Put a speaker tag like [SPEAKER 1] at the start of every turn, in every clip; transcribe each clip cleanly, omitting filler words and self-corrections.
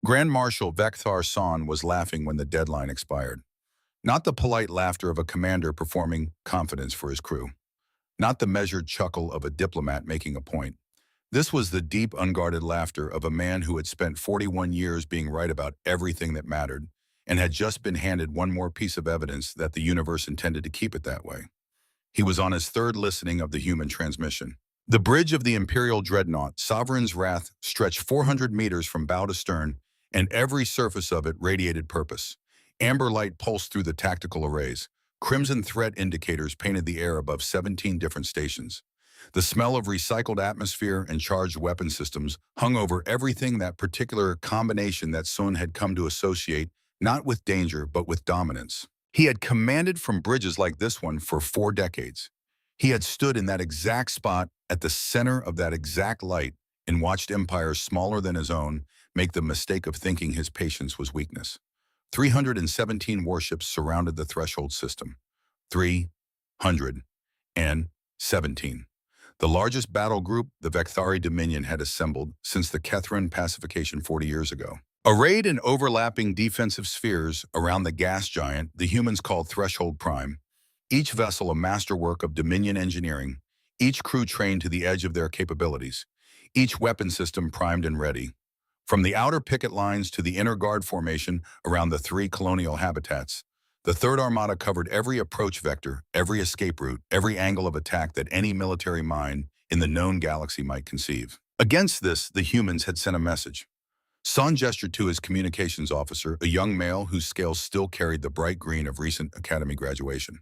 [SPEAKER 1] Grand Marshal Vekthar San was laughing when the deadline expired. Not the polite laughter of a commander performing confidence for his crew. Not the measured chuckle of a diplomat making a point. This was the deep, unguarded laughter of a man who had spent 41 years being right about everything that mattered and had just been handed one more piece of evidence that the universe intended to keep it that way. He was on his third listening of the human transmission. The bridge of the Imperial Dreadnought, Sovereign's Wrath, stretched 400 meters from bow to stern, and every surface of it radiated purpose. Amber light pulsed through the tactical arrays. Crimson threat indicators painted the air above 17 different stations. The smell of recycled atmosphere and charged weapon systems hung over everything, that particular combination that Sun had come to associate not with danger but with dominance. He had commanded from bridges like this one for 4 decades. He had stood in that exact spot at the center of that exact light and watched empires smaller than his own make the mistake of thinking his patience was weakness. 317 warships surrounded the threshold system. 317. The largest battle group the Vekthari Dominion had assembled since the Kethran pacification 40 years ago. Arrayed in overlapping defensive spheres around the gas giant the humans called Threshold Prime, each vessel a masterwork of Dominion engineering, each crew trained to the edge of their capabilities, each weapon system primed and ready. From the outer picket lines to the inner guard formation around the 3 colonial habitats, the Third Armada covered every approach vector, every escape route, every angle of attack that any military mind in the known galaxy might conceive. Against this, the humans had sent a message. San gestured to his communications officer, a young male whose scales still carried the bright green of recent academy graduation.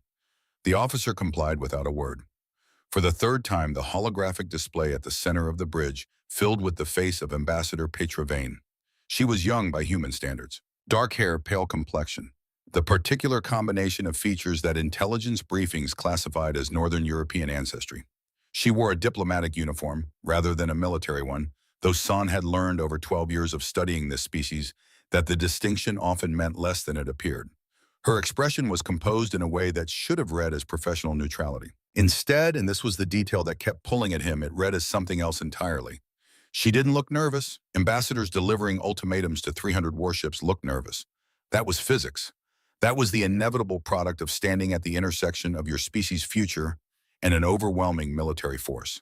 [SPEAKER 1] The officer complied without a word. For the third time, the holographic display at the center of the bridge filled with the face of Ambassador Petra Vane. She was young by human standards. Dark hair, pale complexion. The particular combination of features that intelligence briefings classified as Northern European ancestry. She wore a diplomatic uniform rather than a military one, though San had learned over 12 years of studying this species that the distinction often meant less than it appeared. Her expression was composed in a way that should have read as professional neutrality. Instead, and this was the detail that kept pulling at him, it read as something else entirely. She didn't look nervous. Ambassadors delivering ultimatums to 300 warships looked nervous. That was physics. That was the inevitable product of standing at the intersection of your species' future and an overwhelming military force.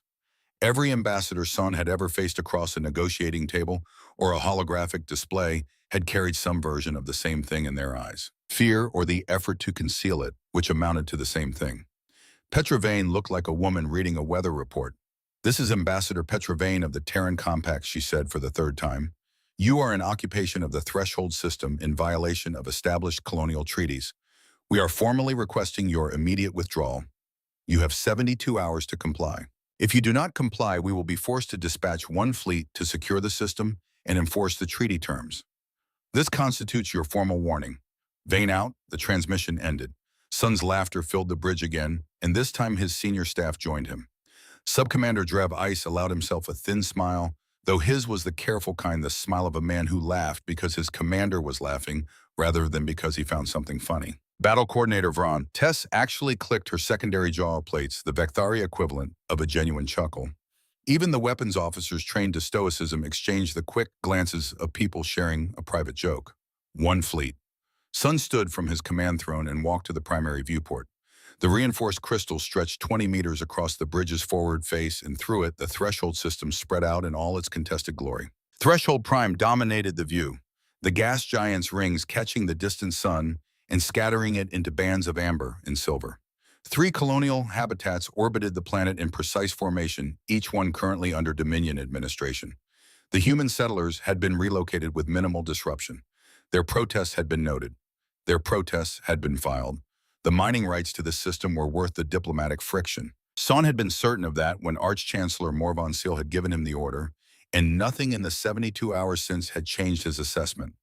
[SPEAKER 1] Every ambassador San had ever faced across a negotiating table or a holographic display had carried some version of the same thing in their eyes. Fear or the effort to conceal it, which amounted to the same thing. Petra Vane looked like a woman reading a weather report. "This is Ambassador Petra Vane of the Terran Compact," she said for the third time. "You are in occupation of the threshold system in violation of established colonial treaties. We are formally requesting your immediate withdrawal. You have 72 hours to comply. If you do not comply, we will be forced to dispatch 1 fleet to secure the system and enforce the treaty terms. This constitutes your formal warning." Vane out, the transmission ended. Sun's laughter filled the bridge again, and this time his senior staff joined him. Subcommander Drev Ice allowed himself a thin smile, though his was the careful kind, the smile of a man who laughed because his commander was laughing rather than because he found something funny. Battle Coordinator Vron, Tess actually clicked her secondary jaw plates, the Vekthari equivalent of a genuine chuckle. Even the weapons officers trained to stoicism exchanged the quick glances of people sharing a private joke. 1 fleet. Sun stood from his command throne and walked to the primary viewport. The reinforced crystal stretched 20 meters across the bridge's forward face, and through it, the threshold system spread out in all its contested glory. Threshold Prime dominated the view, the gas giant's rings catching the distant sun and scattering it into bands of amber and silver. 3 colonial habitats orbited the planet in precise formation, each one currently under Dominion administration. The human settlers had been relocated with minimal disruption. Their protests had been noted. Their protests had been filed. The mining rights to the system were worth the diplomatic friction. San had been certain of that when Arch-Chancellor Morvan Seal had given him the order, and nothing in the 72 hours since had changed his assessment.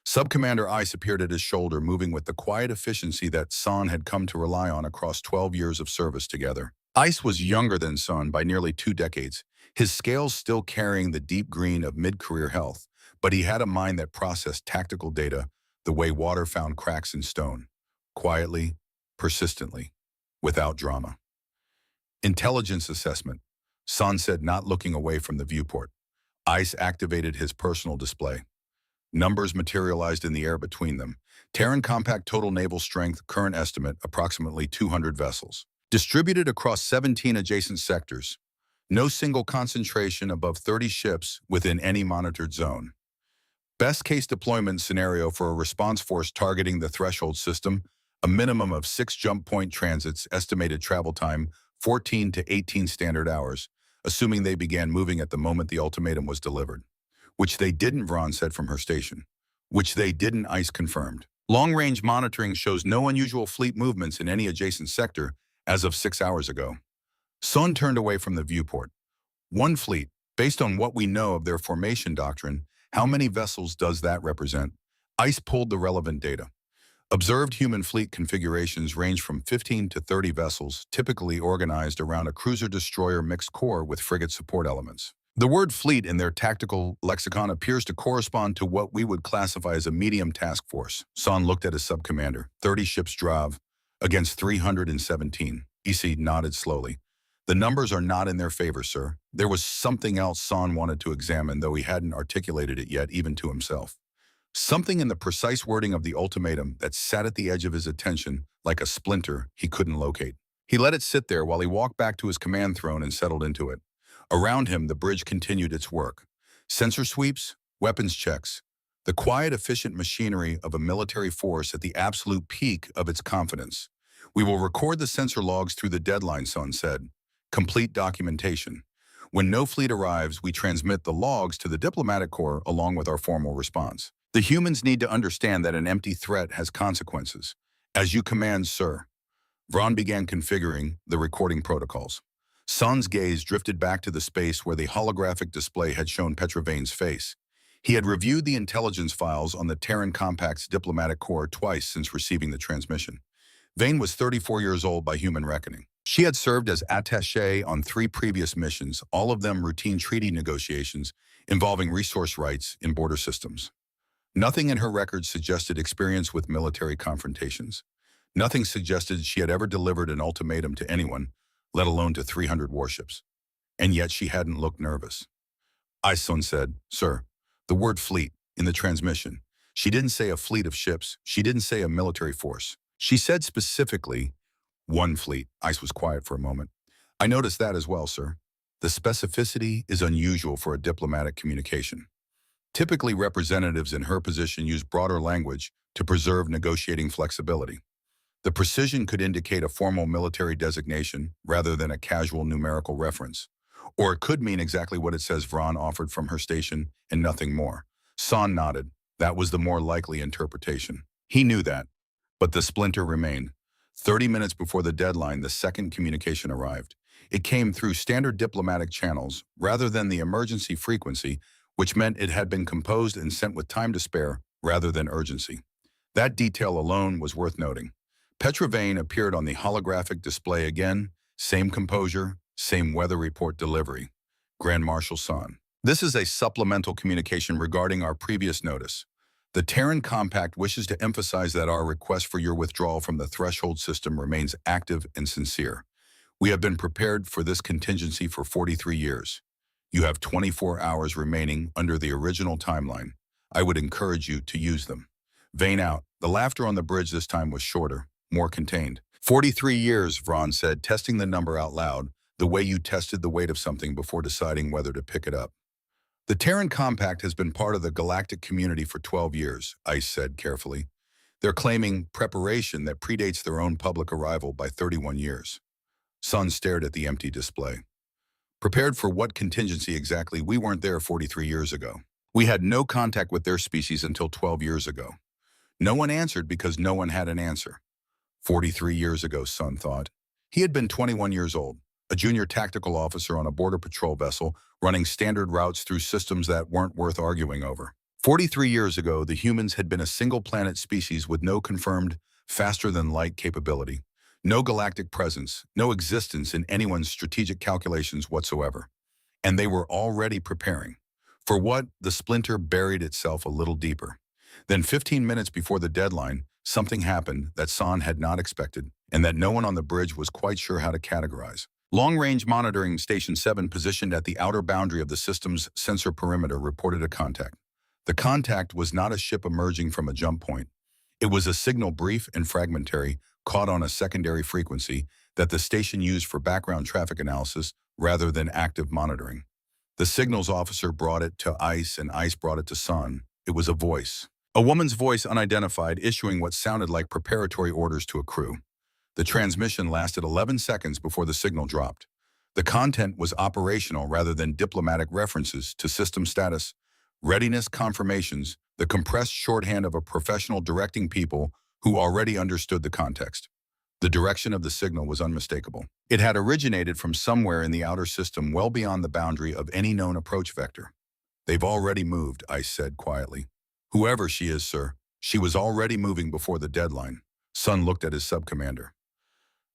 [SPEAKER 1] Subcommander Ice appeared at his shoulder, moving with the quiet efficiency that San had come to rely on across 12 years of service together. Ice was younger than San by nearly 2 decades, his scales still carrying the deep green of mid-career health, but he had a mind that processed tactical data the way water found cracks in stone, quietly, persistently, without drama. "Intelligence assessment," San said, not looking away from the viewport. Ice activated his personal display. Numbers materialized in the air between them. Terran compact total naval strength, current estimate, approximately 200 vessels. Distributed across 17 adjacent sectors. No single concentration above 30 ships within any monitored zone. Best case deployment scenario for a response force targeting the threshold system, a minimum of 6 jump point transits, estimated travel time 14 to 18 standard hours, assuming they began moving at the moment the ultimatum was delivered. Which they didn't, Vron said from her station. Which they didn't, ICE confirmed. Long-range monitoring shows no unusual fleet movements in any adjacent sector as of 6 hours ago. Sun turned away from the viewport. One fleet, based on what we know of their formation doctrine, how many vessels does that represent? ICE pulled the relevant data. Observed human fleet configurations range from 15 to 30 vessels, typically organized around a cruiser-destroyer mixed core with frigate support elements. The word fleet in their tactical lexicon appears to correspond to what we would classify as a medium task force. Son looked at his sub-commander. 30 ships drive against 317. EC nodded slowly. The numbers are not in their favor, sir. There was something else Son wanted to examine, though he hadn't articulated it yet, even to himself. Something in the precise wording of the ultimatum that sat at the edge of his attention like a splinter he couldn't locate. He let it sit there while he walked back to his command throne and settled into it. Around him, the bridge continued its work. Sensor sweeps, weapons checks, the quiet, efficient machinery of a military force at the absolute peak of its confidence. We will record the sensor logs through the deadline, Son said. Complete documentation. When no fleet arrives, we transmit the logs to the diplomatic corps along with our formal response. The humans need to understand that an empty threat has consequences. As you command, sir. Vron began configuring the recording protocols. Son's gaze drifted back to the space where the holographic display had shown Petravain's face. He had reviewed the intelligence files on the Terran Compact's diplomatic corps twice since receiving the transmission. Vane was 34 years old by human reckoning. She had served as attaché on 3 previous missions, all of them routine treaty negotiations involving resource rights in border systems. Nothing in her records suggested experience with military confrontations. Nothing suggested she had ever delivered an ultimatum to anyone, let alone to 300 warships. And yet she hadn't looked nervous. Sun said, sir, the word fleet in the transmission. She didn't say a fleet of ships. She didn't say a military force. She said specifically, one fleet. Ice was quiet for a moment. I noticed that as well, sir. The specificity is unusual for a diplomatic communication. Typically, representatives in her position use broader language to preserve negotiating flexibility. The precision could indicate a formal military designation rather than a casual numerical reference. Or it could mean exactly what it says Vron offered from her station and nothing more. Son nodded. That was the more likely interpretation. He knew that. But the splinter remained. 30 minutes before the deadline, the second communication arrived. It came through standard diplomatic channels rather than the emergency frequency, which meant it had been composed and sent with time to spare rather than urgency. That detail alone was worth noting. Petravain appeared on the holographic display again, same composure, same weather report delivery. Grand Marshal Son. This is a supplemental communication regarding our previous notice. The Terran Compact wishes to emphasize that our request for your withdrawal from the threshold system remains active and sincere. We have been prepared for this contingency for 43 years. You have 24 hours remaining under the original timeline. I would encourage you to use them. Vane out. The laughter on the bridge this time was shorter, more contained. 43 years, Vron said, testing the number out loud, the way you tested the weight of something before deciding whether to pick it up. The Terran Compact has been part of the galactic community for 12 years, Ice said carefully. They're claiming preparation that predates their own public arrival by 31 years. Sun stared at the empty display. Prepared for what contingency exactly? We weren't there 43 years ago. We had no contact with their species until 12 years ago. No one answered because no one had an answer. 43 years ago, Sun thought. He had been 21 years old, a junior tactical officer on a border patrol vessel, running standard routes through systems that weren't worth arguing over. 43 years ago, the humans had been a single-planet species with no confirmed faster-than-light capability, no galactic presence, no existence in anyone's strategic calculations whatsoever. And they were already preparing. For what? The splinter buried itself a little deeper. Then 15 minutes before the deadline, something happened that San had not expected and that no one on the bridge was quite sure how to categorize. Long-range monitoring Station 7, positioned at the outer boundary of the system's sensor perimeter, reported a contact. The contact was not a ship emerging from a jump point. It was a signal, brief and fragmentary, caught on a secondary frequency that the station used for background traffic analysis rather than active monitoring. The signals officer brought it to ICE and ICE brought it to Sun. It was a voice. A woman's voice, unidentified, issuing what sounded like preparatory orders to a crew. The transmission lasted 11 seconds before the signal dropped. The content was operational rather than diplomatic references to system status, readiness confirmations, the compressed shorthand of a professional directing people who already understood the context. The direction of the signal was unmistakable. It had originated from somewhere in the outer system well beyond the boundary of any known approach vector. "They've already moved," Ice said quietly. "Whoever she is, sir, she was already moving before the deadline." Sun looked at his subcommander.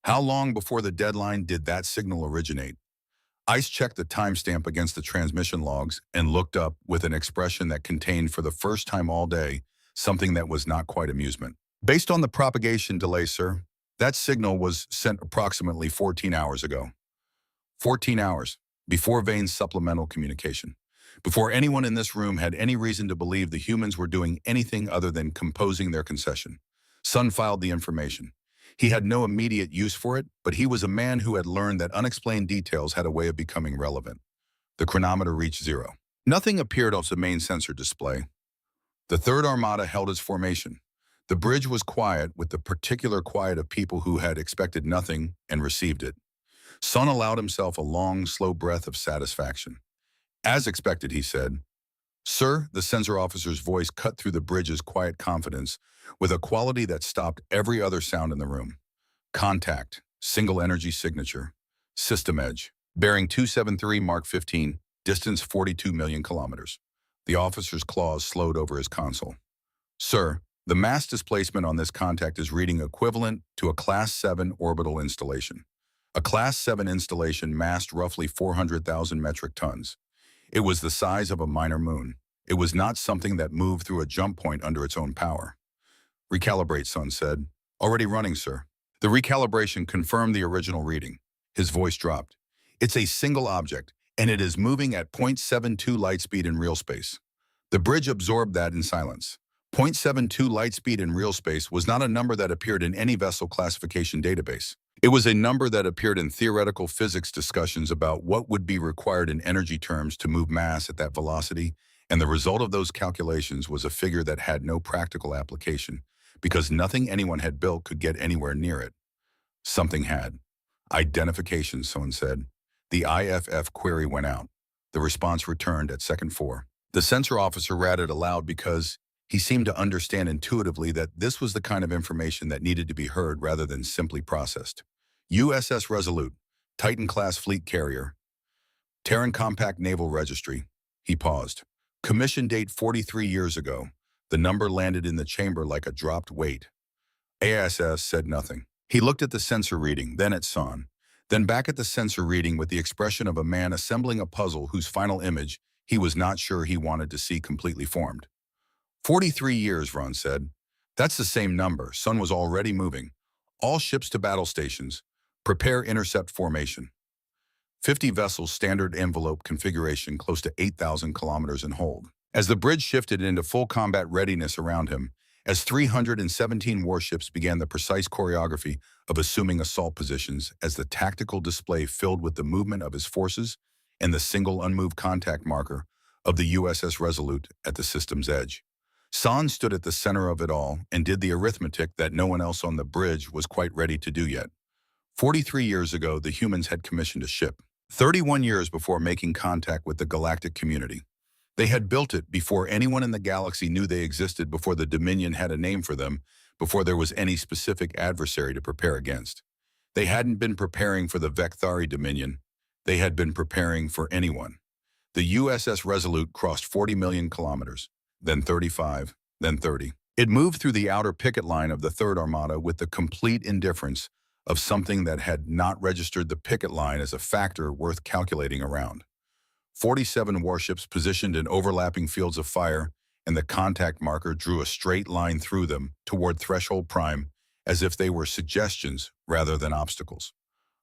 [SPEAKER 1] "How long before the deadline did that signal originate?" Ice checked the timestamp against the transmission logs and looked up with an expression that contained, for the first time all day, something that was not quite amusement. "Based on the propagation delay, sir, that signal was sent approximately 14 hours ago." 14 hours, before Vane's supplemental communication. Before anyone in this room had any reason to believe the humans were doing anything other than composing their concession. Sun filed the information. He had no immediate use for it, but he was a man who had learned that unexplained details had a way of becoming relevant. The chronometer reached 0. Nothing appeared off the main sensor display. The Third Armada held its formation. The bridge was quiet, with the particular quiet of people who had expected nothing and received it. Sun allowed himself a long, slow breath of satisfaction. "As expected," he said. "Sir," the sensor officer's voice cut through the bridge's quiet confidence with a quality that stopped every other sound in the room. "Contact, single energy signature, system edge, bearing 273 Mark 15, distance 42 million kilometers." The officer's claws slowed over his console. "Sir, the mass displacement on this contact is reading equivalent to a Class 7 orbital installation. A Class 7 installation massed roughly 400,000 metric tons. It was the size of a minor moon. It was not something that moved through a jump point under its own power." "Recalibrate," Sun said. "Already running, sir." The recalibration confirmed the original reading. His voice dropped. "It's a single object, and it is moving at 0.72 light speed in real space." The bridge absorbed that in silence. 0.72 light speed in real space was not a number that appeared in any vessel classification database. It was a number that appeared in theoretical physics discussions about what would be required in energy terms to move mass at that velocity, and the result of those calculations was a figure that had no practical application, because nothing anyone had built could get anywhere near it. Something had. "Identification," someone said. The IFF query went out. The response returned at second 4. The sensor officer ratted aloud because he seemed to understand intuitively that this was the kind of information that needed to be heard rather than simply processed. "USS Resolute, Titan-class fleet carrier. Terran Compact Naval Registry." He paused. "Commission date 43 years ago." The number landed in the chamber like a dropped weight. ASS said nothing. He looked at the sensor reading, then at Sun, then back at the sensor reading with the expression of a man assembling a puzzle whose final image he was not sure he wanted to see completely formed. 43 years, Ron said. "That's the same number." Sun was already moving. "All ships to battle stations. Prepare intercept formation." 50 vessels, standard envelope configuration, close to 8,000 kilometers in hold. As the bridge shifted into full combat readiness around him, as 317 warships began the precise choreography of assuming assault positions, as the tactical display filled with the movement of his forces and the single unmoved contact marker of the USS Resolute at the system's edge. San stood at the center of it all and did the arithmetic that no one else on the bridge was quite ready to do yet. 43 years ago, the humans had commissioned a ship. 31 years before making contact with the galactic community. They had built it before anyone in the galaxy knew they existed, before the Dominion had a name for them, before there was any specific adversary to prepare against. They hadn't been preparing for the Vecthari Dominion. They had been preparing for anyone. The USS Resolute crossed 40 million kilometers, then 35, then 30. It moved through the outer picket line of the Third Armada with the complete indifference of something that had not registered the picket line as a factor worth calculating around. 47 warships positioned in overlapping fields of fire, and the contact marker drew a straight line through them toward Threshold Prime, as if they were suggestions rather than obstacles.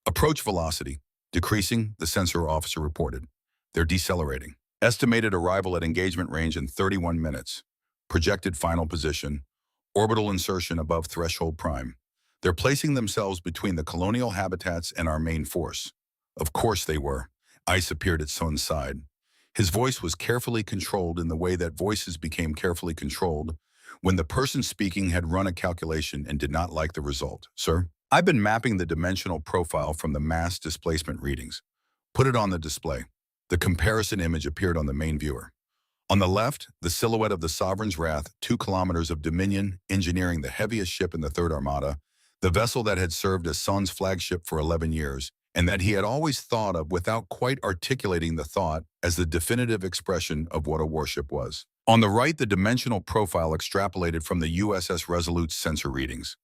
[SPEAKER 1] "Approach velocity decreasing," the sensor officer reported. "They're decelerating." Estimated arrival at engagement range in 31 minutes. Projected final position. Orbital insertion above threshold prime. They're placing themselves between the colonial habitats and our main force. Of course they were. Ice appeared at Sun's side. His voice was carefully controlled in the way that voices became carefully controlled when the person speaking had run a calculation and did not like the result. Sir, I've been mapping the dimensional profile from the mass displacement readings. Put it on the display. The comparison image appeared on the main viewer. On the left, the silhouette of the Sovereign's Wrath, 2 kilometers of Dominion, engineering the heaviest ship in the Third Armada, the vessel that had served as Sun's flagship for 11 years, and that he had always thought of without quite articulating the thought as the definitive expression of what a warship was. On the right, the dimensional profile extrapolated from the USS Resolute's sensor readings.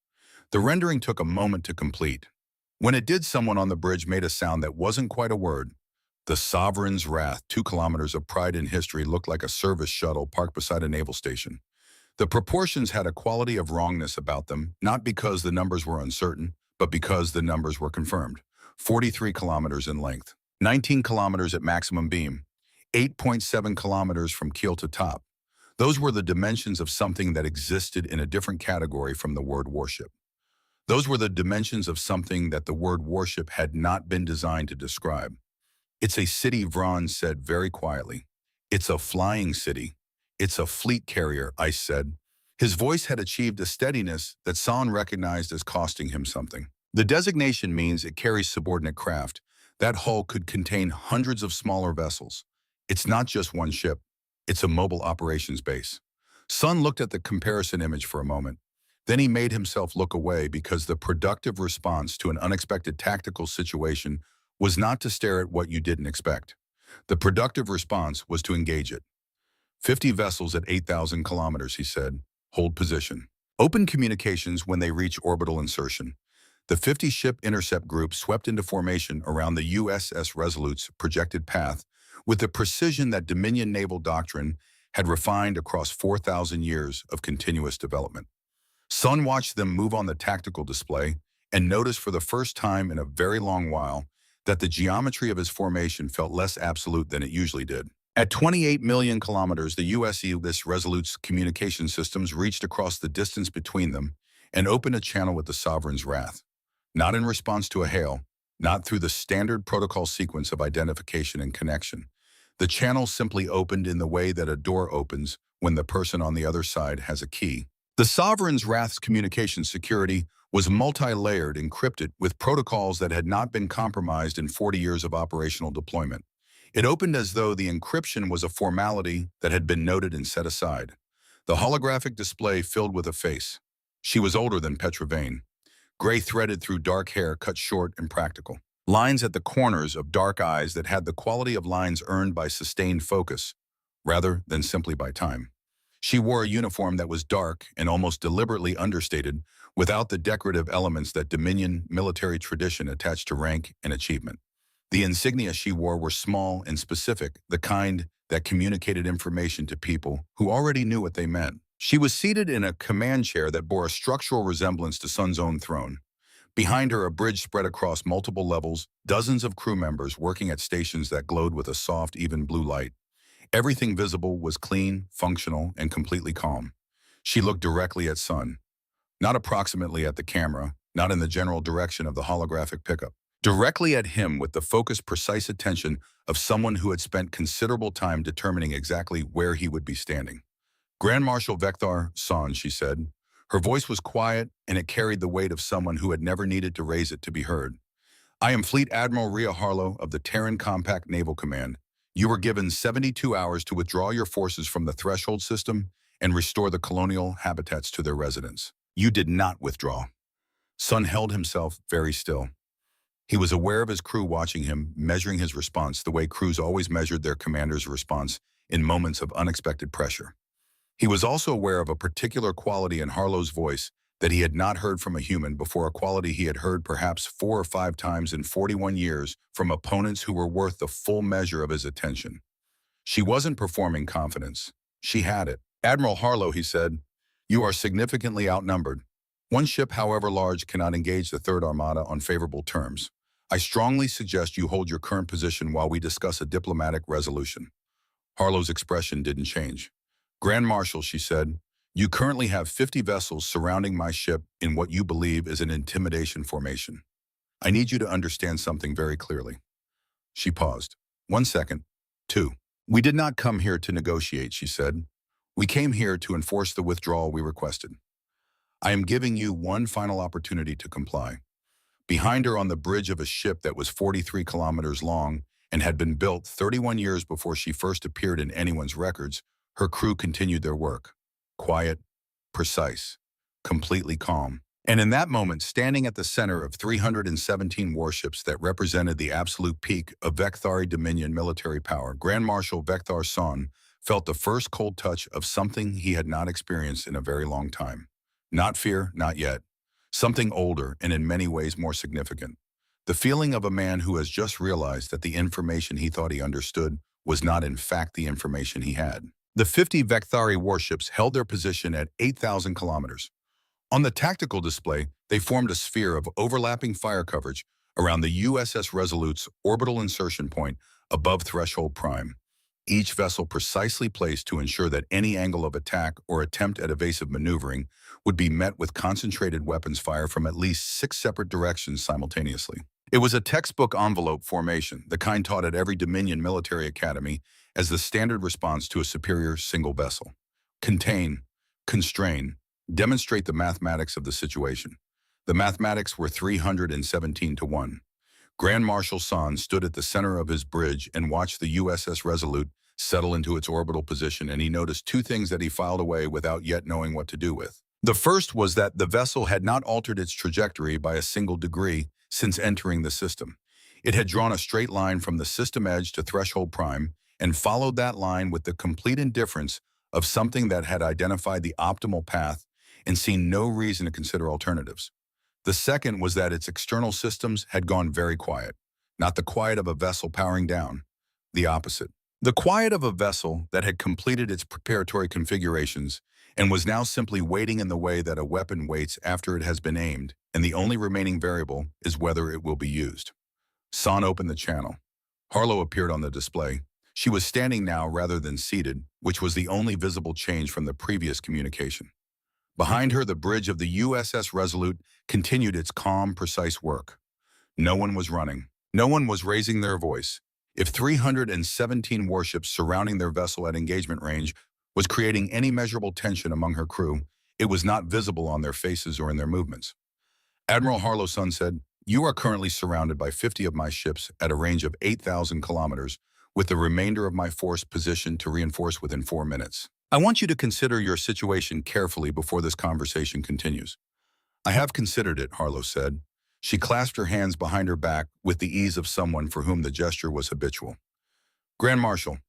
[SPEAKER 1] The rendering took a moment to complete. When it did, someone on the bridge made a sound that wasn't quite a word. The Sovereign's Wrath, 2 kilometers of pride in history, looked like a service shuttle parked beside a naval station. The proportions had a quality of wrongness about them, not because the numbers were uncertain, but because the numbers were confirmed. 43 kilometers in length, 19 kilometers at maximum beam, 8.7 kilometers from keel to top. Those were the dimensions of something that existed in a different category from the word warship. Those were the dimensions of something that the word warship had not been designed to describe. It's a city, Vron said very quietly. It's a flying city. It's a fleet carrier, Ice said. His voice had achieved a steadiness that San recognized as costing him something. The designation means it carries subordinate craft. That hull could contain hundreds of smaller vessels. It's not just one ship. It's a mobile operations base. Sun looked at the comparison image for a moment. Then he made himself look away because the productive response to an unexpected tactical situation was not to stare at what you didn't expect. The productive response was to engage it. 50 vessels at 8,000 kilometers, he said. Hold position. Open communications when they reach orbital insertion. The 50-ship intercept group swept into formation around the USS Resolute's projected path with the precision that Dominion naval doctrine had refined across 4,000 years of continuous development. Sun watched them move on the tactical display and noticed for the first time in a very long while that the geometry of his formation felt less absolute than it usually did. At 28 million kilometers, the USS Resolute's communication systems reached across the distance between them and opened a channel with the Sovereign's Wrath. Not in response to a hail, not through the standard protocol sequence of identification and connection. The channel simply opened in the way that a door opens when the person on the other side has a key. The Sovereign's Wrath's communication security was multi-layered, encrypted, with protocols that had not been compromised in 40 years of operational deployment. It opened as though the encryption was a formality that had been noted and set aside. The holographic display filled with a face. She was older than Petra Vane. Gray threaded through dark hair cut short and practical. Lines at the corners of dark eyes that had the quality of lines earned by sustained focus, rather than simply by time. She wore a uniform that was dark and almost deliberately understated, without the decorative elements that Dominion military tradition attached to rank and achievement. The insignia she wore were small and specific, the kind that communicated information to people who already knew what they meant. She was seated in a command chair that bore a structural resemblance to Sun's own throne. Behind her, a bridge spread across multiple levels, dozens of crew members working at stations that glowed with a soft, even blue light. Everything visible was clean, functional, and completely calm. She looked directly at Sun, not approximately at the camera, not in the general direction of the holographic pickup. Directly at him with the focused, precise attention of someone who had spent considerable time determining exactly where he would be standing. Grand Marshal Vector San, she said. Her voice was quiet, and it carried the weight of someone who had never needed to raise it to be heard. I am Fleet Admiral Rhea Harlow of the Terran Compact Naval Command. You were given 72 hours to withdraw your forces from the threshold system and restore the colonial habitats to their residents. You did not withdraw. Sun held himself very still. He was aware of his crew watching him, measuring his response the way crews always measured their commander's response in moments of unexpected pressure. He was also aware of a particular quality in Harlow's voice that he had not heard from a human before, a quality he had heard perhaps 4 or 5 times in 41 years from opponents who were worth the full measure of his attention. She wasn't performing confidence. She had it. Admiral Harlow, he said, you are significantly outnumbered. One ship, however large, cannot engage the Third Armada on favorable terms. I strongly suggest you hold your current position while we discuss a diplomatic resolution. Harlow's expression didn't change. Grand Marshal, she said, you currently have 50 vessels surrounding my ship in what you believe is an intimidation formation. I need you to understand something very clearly. She paused. 1 second. 2. We did not come here to negotiate, she said. We came here to enforce the withdrawal we requested. I am giving you one final opportunity to comply. Behind her on the bridge of a ship that was 43 kilometers long and had been built 31 years before she first appeared in anyone's records, her crew continued their work. Quiet, precise, completely calm. And in that moment, standing at the center of 317 warships that represented the absolute peak of Vekthari Dominion military power, Grand Marshal Vekthar Son felt the first cold touch of something he had not experienced in a very long time. Not fear, not yet. Something older and in many ways more significant. The feeling of a man who has just realized that the information he thought he understood was not in fact the information he had. The 50 Vekthari warships held their position at 8,000 kilometers. On the tactical display, they formed a sphere of overlapping fire coverage around the USS Resolute's orbital insertion point above Threshold Prime, each vessel precisely placed to ensure that any angle of attack or attempt at evasive maneuvering would be met with concentrated weapons fire from at least 6 separate directions simultaneously. It was a textbook envelope formation, the kind taught at every Dominion military academy as the standard response to a superior single vessel. Contain, constrain, demonstrate the mathematics of the situation. The mathematics were 317 to 1. Grand Marshal Son stood at the center of his bridge and watched the USS Resolute settle into its orbital position, and he noticed 2 things that he filed away without yet knowing what to do with. The first was that the vessel had not altered its trajectory by a single degree since entering the system. It had drawn a straight line from the system edge to Threshold Prime and followed that line with the complete indifference of something that had identified the optimal path and seen no reason to consider alternatives. The second was that its external systems had gone very quiet, not the quiet of a vessel powering down, the opposite. The quiet of a vessel that had completed its preparatory configurations and was now simply waiting in the way that a weapon waits after it has been aimed, and the only remaining variable is whether it will be used. Son opened the channel. Harlow appeared on the display. She was standing now rather than seated, which was the only visible change from the previous communication. Behind her, the bridge of the USS Resolute continued its calm, precise work. No one was running. No one was raising their voice. If 317 warships surrounding their vessel at engagement range was creating any measurable tension among her crew, it was not visible on their faces or in their movements. Admiral Harlow Son said, "You are currently surrounded by 50 of my ships at a range of 8,000 kilometers, with the remainder of my force positioned to reinforce within 4 minutes. I want you to consider your situation carefully before this conversation continues." "I have considered it," Harlow said. She clasped her hands behind her back with the ease of someone for whom the gesture was habitual. "Grand Marshal,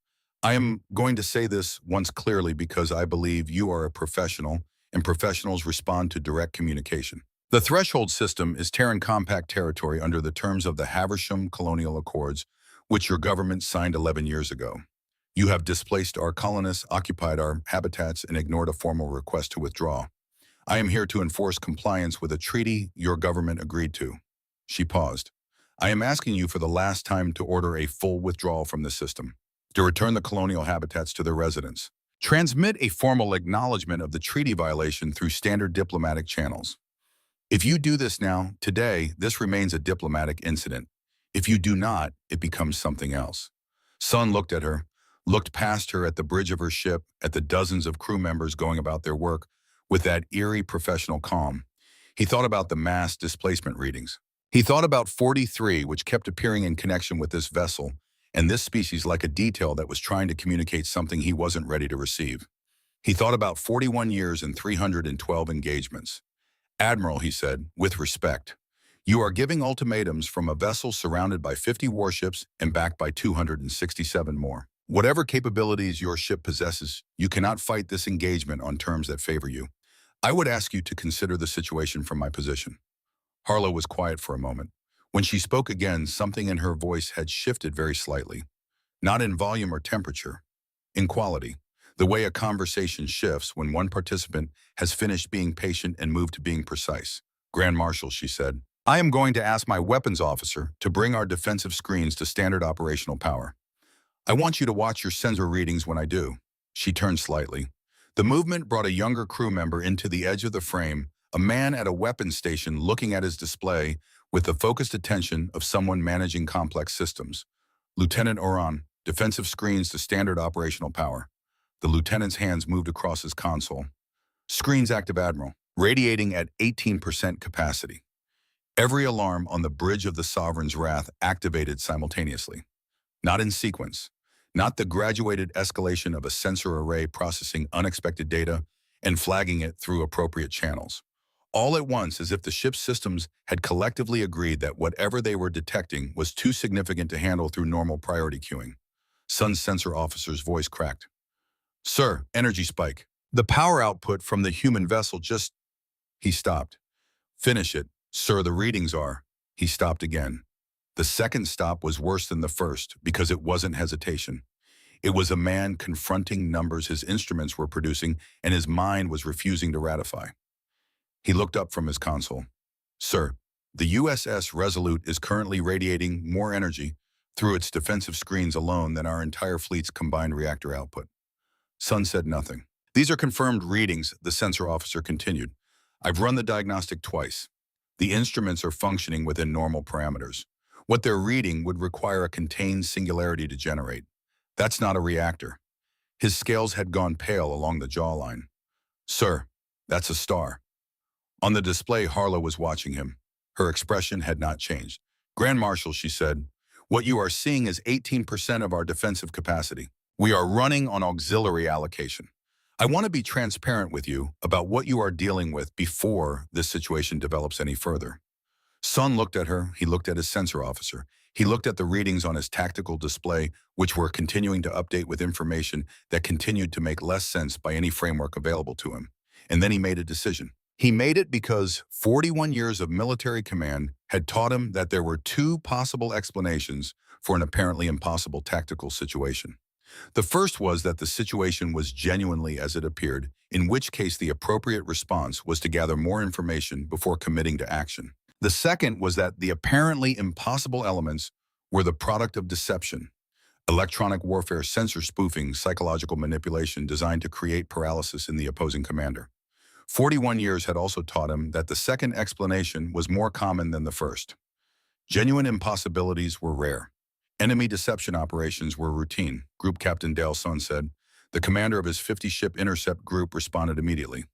[SPEAKER 1] I am going to say this once clearly because I believe you are a professional, and professionals respond to direct communication. The Threshold system is Terran Compact territory under the terms of the Haversham Colonial Accords, which your government signed 11 years ago. You have displaced our colonists, occupied our habitats, and ignored a formal request to withdraw. I am here to enforce compliance with a treaty your government agreed to." She paused. "I am asking you for the last time to order a full withdrawal from the system, to return the colonial habitats to their residents. Transmit a formal acknowledgement of the treaty violation through standard diplomatic channels. If you do this now, today, this remains a diplomatic incident. If you do not, it becomes something else." Son looked at her, looked past her at the bridge of her ship, at the dozens of crew members going about their work with that eerie professional calm. He thought about the mass displacement readings. He thought about 43, which kept appearing in connection with this vessel, and this species like a detail that was trying to communicate something he wasn't ready to receive. He thought about 41 years and 312 engagements. "Admiral," he said, with respect, "you are giving ultimatums from a vessel surrounded by 50 warships and backed by 267 more. Whatever capabilities your ship possesses, you cannot fight this engagement on terms that favor you. I would ask you to consider the situation from my position." Harlow was quiet for a moment. When she spoke again, something in her voice had shifted very slightly. Not in volume or temperature, in quality. The way a conversation shifts when one participant has finished being patient and moved to being precise. "Grand Marshal," she said, "I am going to ask my weapons officer to bring our defensive screens to standard operational power. I want you to watch your sensor readings when I do. She turned slightly. The movement brought a younger crew member into the edge of the frame, a man at a weapons station looking at his display with the focused attention of someone managing complex systems. Lieutenant Oran, defensive screens to standard operational power. The lieutenant's hands moved across his console. Screens active, Admiral, radiating at 18% capacity. Every alarm on the bridge of the Sovereign's Wrath activated simultaneously. Not in sequence. Not the graduated escalation of a sensor array processing unexpected data and flagging it through appropriate channels. All at once, as if the ship's systems had collectively agreed that whatever they were detecting was too significant to handle through normal priority queuing. Sun's sensor officer's voice cracked. Sir, energy spike. The power output from the human vessel just... He stopped. Finish it. Sir, the readings are... He stopped again. The second stop was worse than the first because it wasn't hesitation. It was a man confronting numbers his instruments were producing and his mind was refusing to ratify. He looked up from his console. Sir, the USS Resolute is currently radiating more energy through its defensive screens alone than our entire fleet's combined reactor output. Sun said nothing. These are confirmed readings, the sensor officer continued. I've run the diagnostic twice. The instruments are functioning within normal parameters. What they're reading would require a contained singularity to generate. That's not a reactor. His scales had gone pale along the jawline. Sir, that's a star. On the display, Harlow was watching him. Her expression had not changed. Grand Marshal, she said, what you are seeing is 18% of our defensive capacity. We are running on auxiliary allocation. I want to be transparent with you about what you are dealing with before this situation develops any further. Sun looked at her, he looked at his sensor officer. He looked at the readings on his tactical display, which were continuing to update with information that continued to make less sense by any framework available to him. And then he made a decision. He made it because 41 years of military command had taught him that there were two possible explanations for an apparently impossible tactical situation. The first was that the situation was genuinely as it appeared, in which case the appropriate response was to gather more information before committing to action. The second was that the apparently impossible elements were the product of deception, electronic warfare, sensor spoofing, psychological manipulation designed to create paralysis in the opposing commander. 41 years had also taught him that the second explanation was more common than the first. Genuine impossibilities were rare. Enemy deception operations were routine, Group Captain Dale Sun said. The commander of his 50-ship intercept group responded immediately.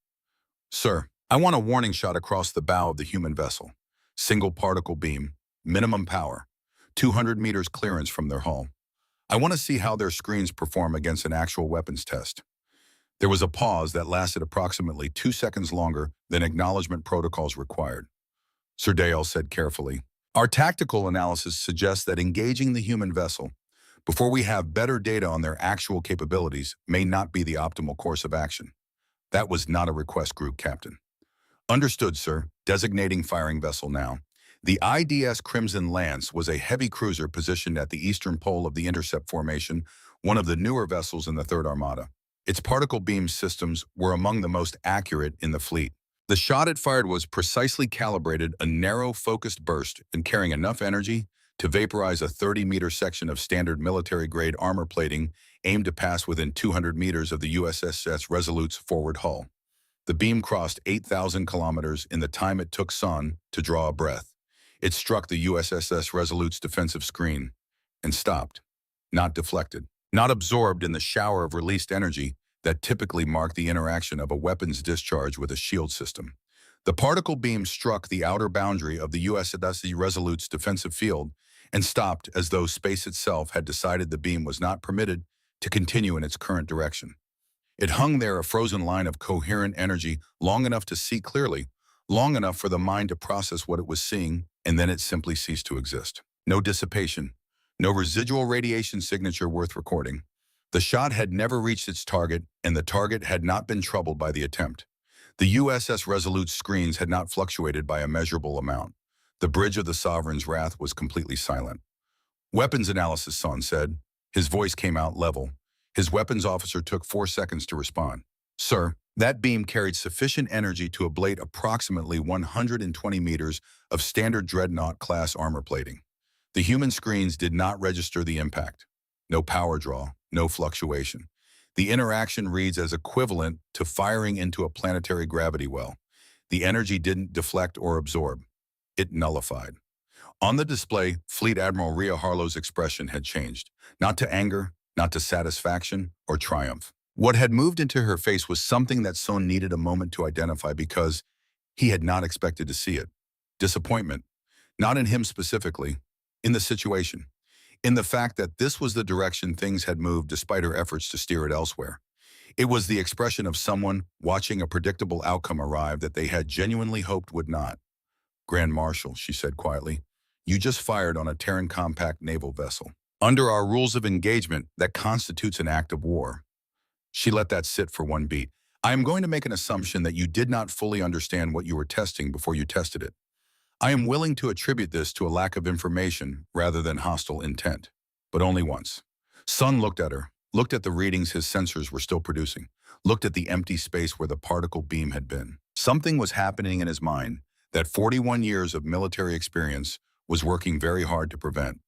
[SPEAKER 1] Sir, I want a warning shot across the bow of the human vessel. Single particle beam, minimum power, 200 meters clearance from their hull. I want to see how their screens perform against an actual weapons test. There was a pause that lasted approximately 2 seconds longer than acknowledgement protocols required. Sir Dale said carefully, our tactical analysis suggests that engaging the human vessel before we have better data on their actual capabilities may not be the optimal course of action. That was not a request, Group Captain. Understood, sir. Designating firing vessel now. The IDS Crimson Lance was a heavy cruiser positioned at the eastern pole of the intercept formation, one of the newer vessels in the Third Armada. Its particle beam systems were among the most accurate in the fleet. The shot it fired was precisely calibrated, a narrow, focused burst, and carrying enough energy to vaporize a 30-meter section of standard military-grade armor plating aimed to pass within 200 meters of the USS Resolute's forward hull. The beam crossed 8,000 kilometers in the time it took Sun to draw a breath. It struck the USS Resolute's defensive screen and stopped, not deflected, not absorbed in the shower of released energy that typically marked the interaction of a weapons discharge with a shield system. The particle beam struck the outer boundary of the USS Resolute's defensive field and stopped as though space itself had decided the beam was not permitted to continue in its current direction. It hung there, a frozen line of coherent energy, long enough to see clearly, long enough for the mind to process what it was seeing, and then it simply ceased to exist. No dissipation, no residual radiation signature worth recording. The shot had never reached its target, and the target had not been troubled by the attempt. The USS Resolute's screens had not fluctuated by a measurable amount. The bridge of the Sovereign's Wrath was completely silent. Weapons analysis, Son said. His voice came out level. His weapons officer took 4 seconds to respond. Sir, that beam carried sufficient energy to ablate approximately 120 meters of standard Dreadnought-class armor plating. The human screens did not register the impact. No power draw, no fluctuation. The interaction reads as equivalent to firing into a planetary gravity well. The energy didn't deflect or absorb. It nullified. On the display, Fleet Admiral Rhea Harlow's expression had changed, not to anger, not to satisfaction or triumph. What had moved into her face was something that Son needed a moment to identify because he had not expected to see it. Disappointment, not in him specifically, in the situation, in the fact that this was the direction things had moved despite her efforts to steer it elsewhere. It was the expression of someone watching a predictable outcome arrive that they had genuinely hoped would not. Grand Marshal, she said quietly, you just fired on a Terran compact naval vessel. Under our rules of engagement, that constitutes an act of war. She let that sit for one beat. I am going to make an assumption that you did not fully understand what you were testing before you tested it. I am willing to attribute this to a lack of information rather than hostile intent, but only once. Son looked at her, looked at the readings his sensors were still producing, looked at the empty space where the particle beam had been. Something was happening in his mind that 41 years of military experience was working very hard to prevent.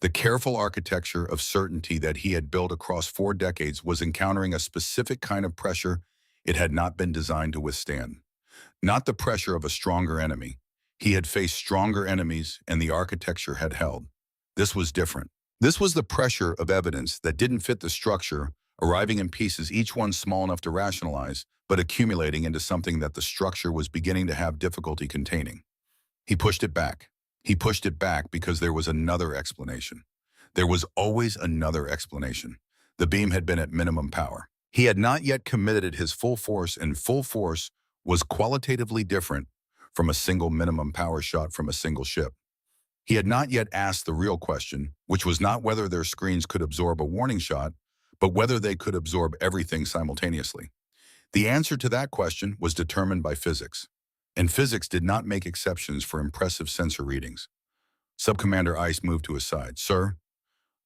[SPEAKER 1] The careful architecture of certainty that he had built across 4 decades was encountering a specific kind of pressure it had not been designed to withstand. Not the pressure of a stronger enemy. He had faced stronger enemies and the architecture had held. This was different. This was the pressure of evidence that didn't fit the structure, arriving in pieces, each one small enough to rationalize, but accumulating into something that the structure was beginning to have difficulty containing. He pushed it back. He pushed it back because there was another explanation. There was always another explanation. The beam had been at minimum power. He had not yet committed his full force, and full force was qualitatively different from a single minimum power shot from a single ship. He had not yet asked the real question, which was not whether their screens could absorb a warning shot, but whether they could absorb everything simultaneously. The answer to that question was determined by physics, and physics did not make exceptions for impressive sensor readings. Subcommander Ice moved to his side. Sir?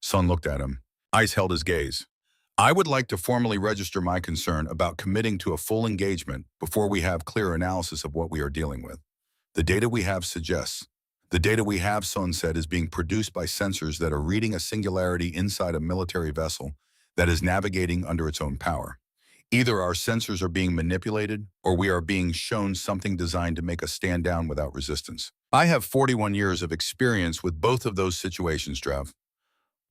[SPEAKER 1] Son looked at him. Ice held his gaze. I would like to formally register my concern about committing to a full engagement before we have clear analysis of what we are dealing with. The data we have suggests. The data we have, Son said, is being produced by sensors that are reading a singularity inside a military vessel that is navigating under its own power. Either our sensors are being manipulated or we are being shown something designed to make us stand down without resistance. I have 41 years of experience with both of those situations, Drav.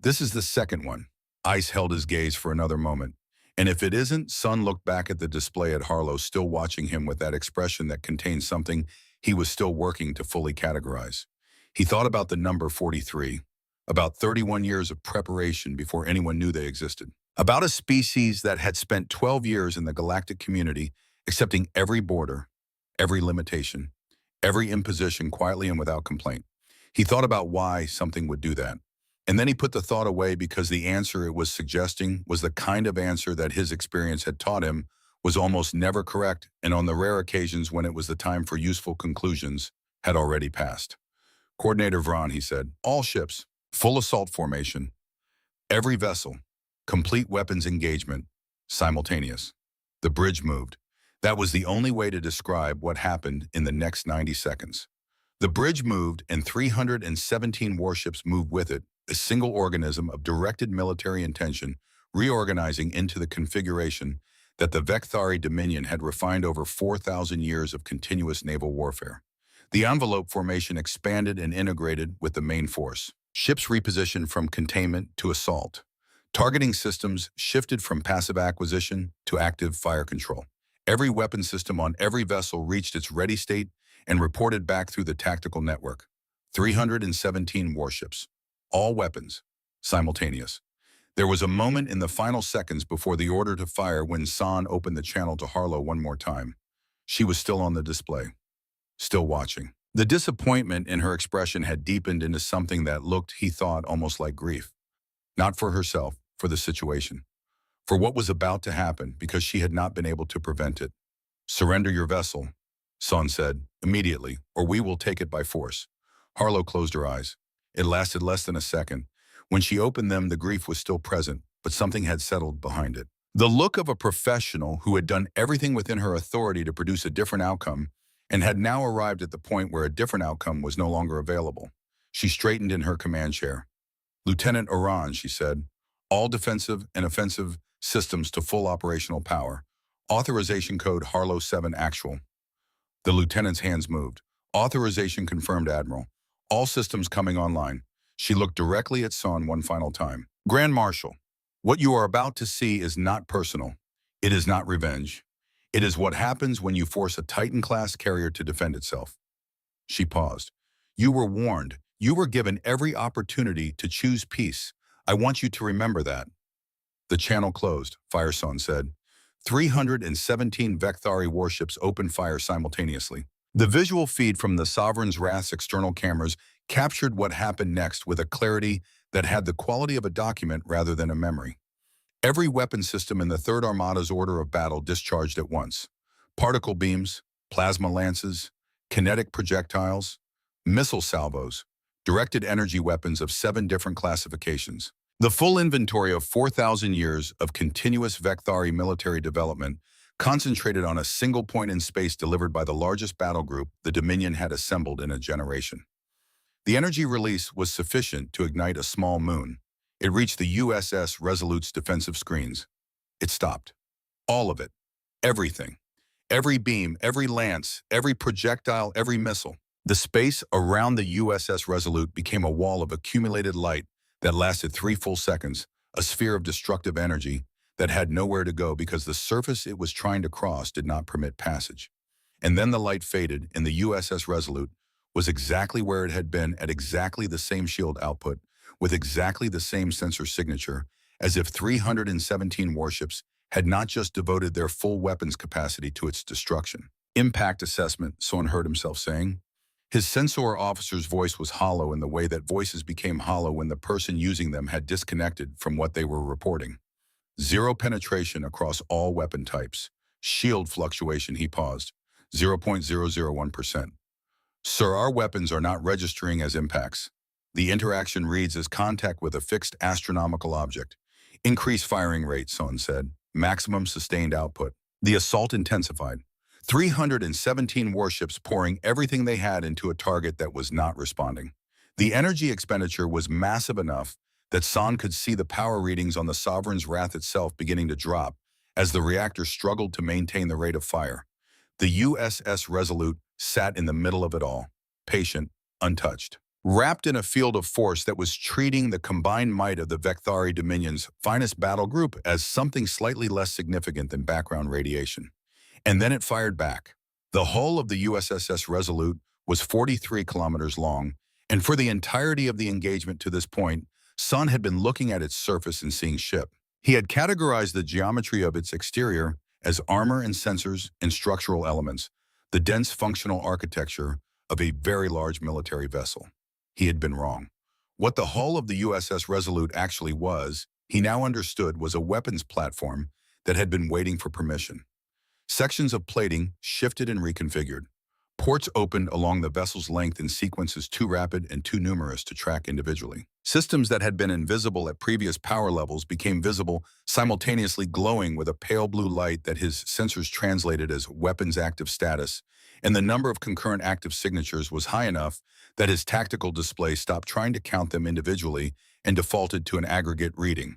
[SPEAKER 1] This is the second one. Ice held his gaze for another moment. And if it isn't, Son looked back at the display at Harlow, still watching him with that expression that contained something he was still working to fully categorize. He thought about the number 43, about 31 years of preparation before anyone knew they existed. About a species that had spent 12 years in the galactic community, accepting every border, every limitation, every imposition quietly and without complaint. He thought about why something would do that. And then he put the thought away because the answer it was suggesting was the kind of answer that his experience had taught him was almost never correct, and on the rare occasions when it was the time for useful conclusions, had already passed. Coordinator Vron, he said, all ships, full assault formation, every vessel, complete weapons engagement, simultaneous. The bridge moved. That was the only way to describe what happened in the next 90 seconds. The bridge moved and 317 warships moved with it, a single organism of directed military intention, reorganizing into the configuration that the Vecthari Dominion had refined over 4,000 years of continuous naval warfare. The envelope formation expanded and integrated with the main force. Ships repositioned from containment to assault. Targeting systems shifted from passive acquisition to active fire control. Every weapon system on every vessel reached its ready state and reported back through the tactical network. 317 warships. All weapons, simultaneous. There was a moment in the final seconds before the order to fire when San opened the channel to Harlow one more time. She was still on the display, still watching. The disappointment in her expression had deepened into something that looked, he thought, almost like grief. Not for herself, for the situation. For what was about to happen because she had not been able to prevent it. Surrender your vessel, San said, immediately, or we will take it by force. Harlow closed her eyes. It lasted less than a second. When she opened them, the grief was still present, but something had settled behind it. The look of a professional who had done everything within her authority to produce a different outcome and had now arrived at the point where a different outcome was no longer available. She straightened in her command chair. Lieutenant Oran, she said, All defensive and offensive systems to full operational power. Authorization code Harlow 7 actual. The lieutenant's hands moved. Authorization confirmed, Admiral. All systems coming online. She looked directly at Son one final time. Grand Marshal, what you are about to see is not personal. It is not revenge. It is what happens when you force a Titan-class carrier to defend itself. She paused. You were warned. You were given every opportunity to choose peace. I want you to remember that. The channel closed, Fireson said. 317 Vecthari warships opened fire simultaneously. The visual feed from the Sovereign's Wrath's external cameras captured what happened next with a clarity that had the quality of a document rather than a memory. Every weapon system in the Third Armada's order of battle discharged at once. Particle beams, plasma lances, kinetic projectiles, missile salvos, directed energy weapons of 7 different classifications. The full inventory of 4,000 years of continuous Vecthari military development concentrated on a single point in space delivered by the largest battle group the Dominion had assembled in a generation. The energy release was sufficient to ignite a small moon. It reached the USS Resolute's defensive screens. It stopped. All of it. Everything. Every beam, every lance, every projectile, every missile. The space around the USS Resolute became a wall of accumulated light that lasted 3 full seconds, a sphere of destructive energy that had nowhere to go because the surface it was trying to cross did not permit passage. And then the light faded, and the USS Resolute was exactly where it had been at exactly the same shield output, with exactly the same sensor signature, as if 317 warships had not just devoted their full weapons capacity to its destruction. Impact assessment, Son heard himself saying. His sensor officer's voice was hollow in the way that voices became hollow when the person using them had disconnected from what they were reporting. 0 penetration across all weapon types. Shield fluctuation, he paused. 0.001%. Sir, our weapons are not registering as impacts. The interaction reads as contact with a fixed astronomical object. Increase firing rate, Son said. Maximum sustained output. The assault intensified. 317 warships pouring everything they had into a target that was not responding. The energy expenditure was massive enough that Son could see the power readings on the Sovereign's Wrath itself beginning to drop as the reactor struggled to maintain the rate of fire. The USS Resolute sat in the middle of it all, patient, untouched, wrapped in a field of force that was treating the combined might of the Vecthari Dominion's finest battle group as something slightly less significant than background radiation. And then it fired back. The hull of the USS Resolute was 43 kilometers long, and for the entirety of the engagement to this point, Son had been looking at its surface and seeing ship. He had categorized the geometry of its exterior as armor and sensors and structural elements, the dense functional architecture of a very large military vessel. He had been wrong. What the hull of the USS Resolute actually was, he now understood, was a weapons platform that had been waiting for permission. Sections of plating shifted and reconfigured. Ports opened along the vessel's length in sequences too rapid and too numerous to track individually. Systems that had been invisible at previous power levels became visible, simultaneously glowing with a pale blue light that his sensors translated as weapons active status, and the number of concurrent active signatures was high enough that his tactical display stopped trying to count them individually and defaulted to an aggregate reading.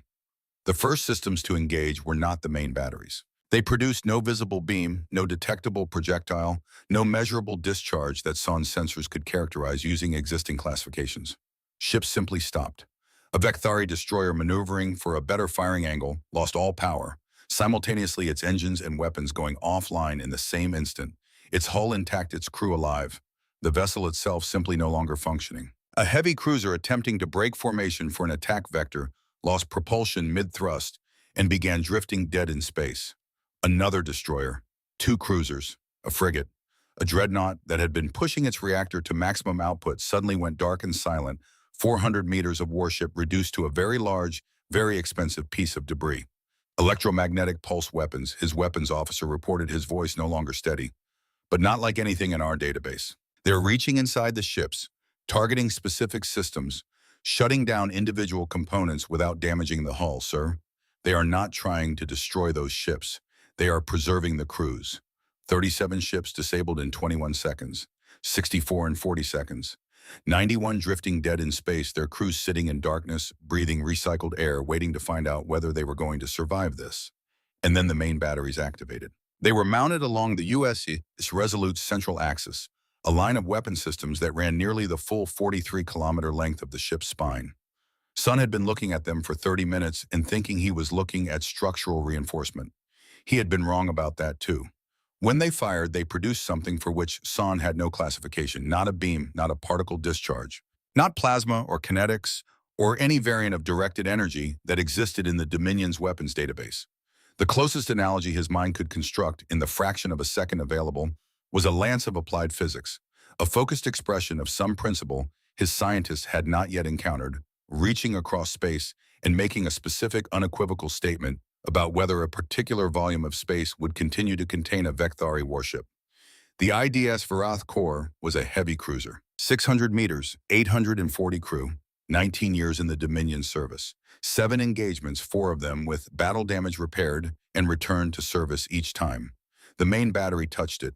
[SPEAKER 1] The first systems to engage were not the main batteries. They produced no visible beam, no detectable projectile, no measurable discharge that Son's sensors could characterize using existing classifications. Ships simply stopped. A Vecthari destroyer maneuvering for a better firing angle lost all power, simultaneously its engines and weapons going offline in the same instant, its hull intact, its crew alive, the vessel itself simply no longer functioning. A heavy cruiser attempting to break formation for an attack vector lost propulsion mid-thrust and began drifting dead in space. Another destroyer, 2 cruisers, a frigate, a dreadnought that had been pushing its reactor to maximum output suddenly went dark and silent, 400 meters of warship reduced to a very large, very expensive piece of debris. Electromagnetic pulse weapons, his weapons officer reported, his voice no longer steady. But not like anything in our database. They're reaching inside the ships, targeting specific systems, shutting down individual components without damaging the hull, sir. They are not trying to destroy those ships. They are preserving the crews. 37 ships disabled in 21 seconds, 64 in 40 seconds. 91 drifting dead in space, their crews sitting in darkness, breathing recycled air, waiting to find out whether they were going to survive this. And then the main batteries activated. They were mounted along the USS Resolute's central axis, a line of weapon systems that ran nearly the full 43-kilometer length of the ship's spine. Sun had been looking at them for 30 minutes and thinking he was looking at structural reinforcement. He had been wrong about that too. When they fired, they produced something for which Sun had no classification, not a beam, not a particle discharge, not plasma or kinetics, or any variant of directed energy that existed in the Dominion's weapons database. The closest analogy his mind could construct in the fraction of a second available was a lance of applied physics, a focused expression of some principle his scientists had not yet encountered, reaching across space and making a specific, unequivocal statement about whether a particular volume of space would continue to contain a Vecthari warship. The IDS Varath Core was a heavy cruiser, 600 meters, 840 crew, 19 years in the Dominion service, 7 engagements, 4 of them with battle damage repaired and returned to service each time. The main battery touched it.